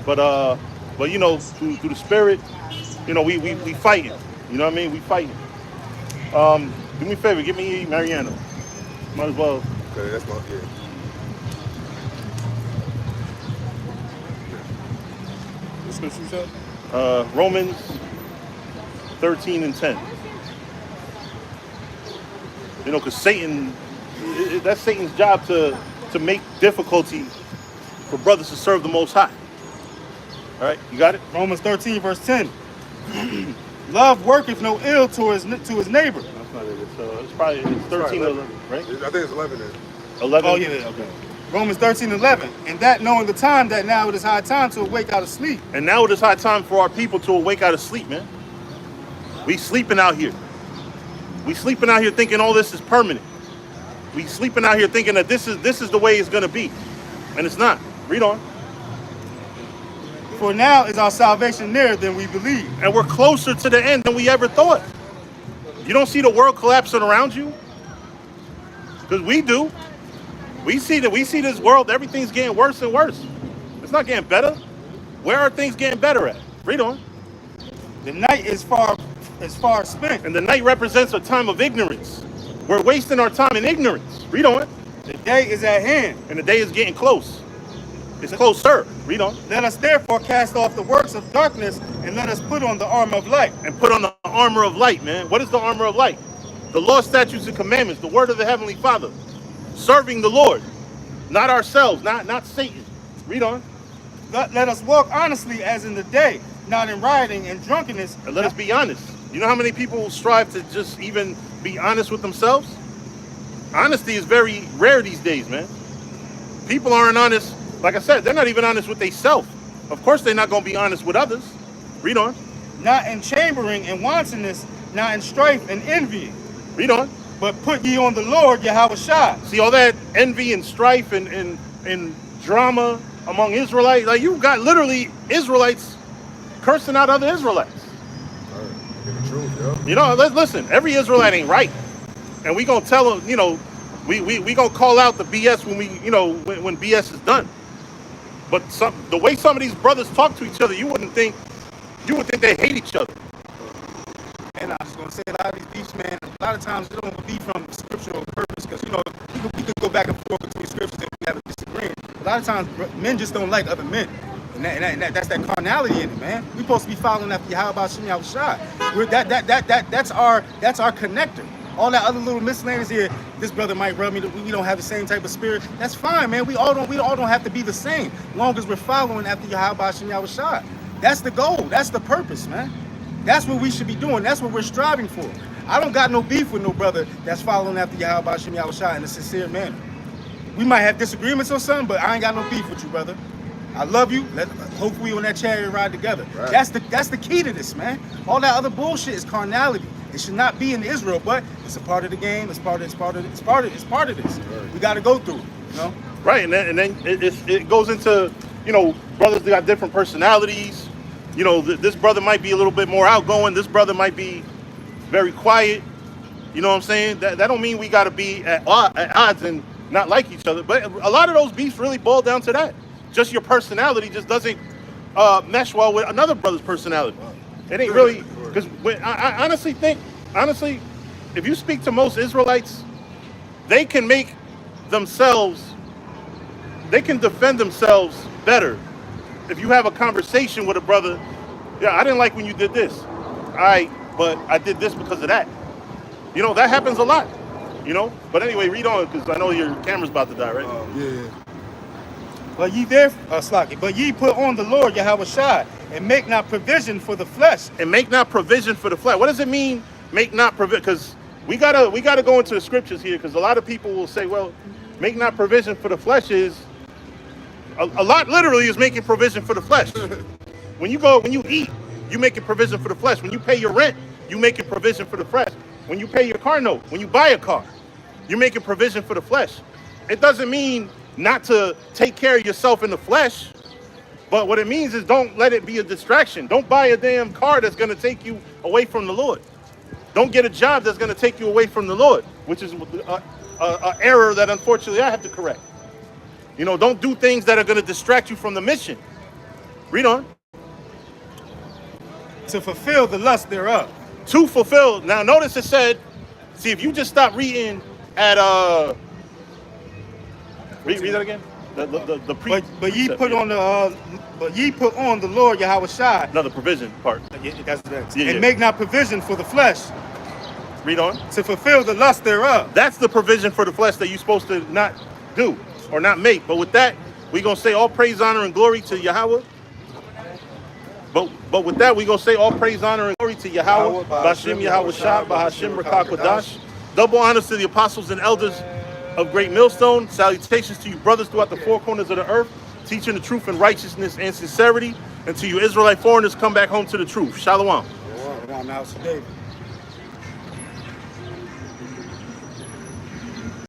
But through the spirit, we fighting. You know what I mean? We fighting. Do me a favor, give me Mariana. Might as well. Okay, that's my kid. What scripture you said? Romans 13:10. Because Satan, that's Satan's job to make difficulty for brothers to serve the Most High. All right, you got it? Romans 13, verse 10. Love worketh no ill to his neighbor. That's not it. It's probably 13, 11, right? I think it's 11 then. 11? Oh, yeah, okay. Romans 13:11. And that knowing the time, that now it is high time to awake out of sleep. And now it is high time for our people to awake out of sleep, man. We sleeping out here. We sleeping out here thinking all this is permanent. We sleeping out here thinking that this is the way it's going to be. And it's not. Read on. For now is our salvation nearer than we believe. And we're closer to the end than we ever thought. You don't see the world collapsing around you? Because we do. We see this world, everything's getting worse and worse. It's not getting better. Where are things getting better at? Read on. The night is far spent. And the night represents a time of ignorance. We're wasting our time in ignorance. Read on. The day is at hand. And the day is getting close. It's closer. Read on. Let us therefore cast off the works of darkness and let us put on the armor of light. And put on the armor of light, man. What is the armor of light? The law, statutes, and commandments, the word of the Heavenly Father. Serving the Lord, not ourselves, not Satan. Read on. Let us walk honestly as in the day, not in rioting and drunkenness. And let us be honest. You know how many people strive to just even be honest with themselves? Honesty is very rare these days, man. People aren't honest. Like I said, they're not even honest with themselves. Of course, they're not going to be honest with others. Read on. Not in chambering and wantonness, not in strife and envy. Read on. But put ye on the Lord YAHAWASHI. See all that envy and strife and drama among Israelites? Like, you got literally Israelites cursing out other Israelites. The truth, yo. You know, listen, every Israelite ain't right. And we gonna tell them, you know, we gonna call out the BS when when BS is done. But the way some of these brothers talk to each other, you would think they hate each other. And I was going to say, a lot of these beefs, man, a lot of times they don't be from scriptural purpose, because, we could go back and forth between scriptures and we have a disagreement. A lot of times, men just don't like other men. And that's that carnality in it, man. We're supposed to be following after YAHAWASHI, YAHAWASHI. That's our connector. All that other little miscellaneous here, this brother might rub me, we don't have the same type of spirit. That's fine, man. We all don't have to be the same, long as we're following after YAHAWASHI, YAHAWASHI. That's the goal. That's the purpose, man. That's what we should be doing. That's what we're striving for. I don't got no beef with no brother that's following after YAHAWASHI, YAHAWASHI in a sincere manner. We might have disagreements on something, but I ain't got no beef with you, brother. I love you. Hopefully we on that chariot ride together. Right. That's the key to this, man. All that other bullshit is carnality. It should not be in Israel, but it's a part of the game. It's part of this. Right. We got to go through it, you know? Right, and then it goes into, brothers that got different personalities. This brother might be a little bit more outgoing. This brother might be very quiet. You know what I'm saying? That don't mean we got to be at odds and not like each other. But a lot of those beefs really boil down to that. Just your personality just doesn't mesh well with another brother's personality. It ain't really, because I honestly think, if you speak to most Israelites, they can defend themselves better. If you have a conversation with a brother, yeah, I didn't like when you did this. But I did this because of that. That happens a lot. But anyway, read on, because I know your camera's about to die, right? Yeah. But ye put on the Lord YAHAWASHI, and make not provision for the flesh. And make not provision for the flesh. What does it mean, make not provision? Because we gotta go into the scriptures here, because a lot of people will say, well, make not provision for the flesh is a lot literally is making provision for the flesh. When you eat, you making provision for the flesh. When you pay your rent, you making provision for the flesh. When you pay your car note, when you buy a car, you're making provision for the flesh. It doesn't mean not to take care of yourself in the flesh, but what it means is don't let it be a distraction. Don't buy a damn car that's going to take you away from the Lord. Don't get a job that's going to take you away from the Lord, which is an error that unfortunately I have to correct. Don't do things that are going to distract you from the mission. Read on. To fulfill the lust thereof. To fulfill. Now notice it said, see, if you just stop reading at read that again. But ye put on the Lord YAHAWASHI. Another provision part. And make not provision for the flesh. Read on. To fulfill the lust thereof. That's the provision for the flesh that you're supposed to not do or not make. But with that, we're gonna say all praise, honor, and glory to Yahweh. But with that, we're gonna say all praise, honor, and glory to Yahweh. Bashim YAHAWASHI, Bahashim Rakakwadash. Double honors to the apostles and elders of Great Millstone. Salutations to you brothers throughout the four corners of the earth, teaching the truth in righteousness and sincerity. And to you Israelite foreigners, come back home to the truth. Shalom. Around the house of David.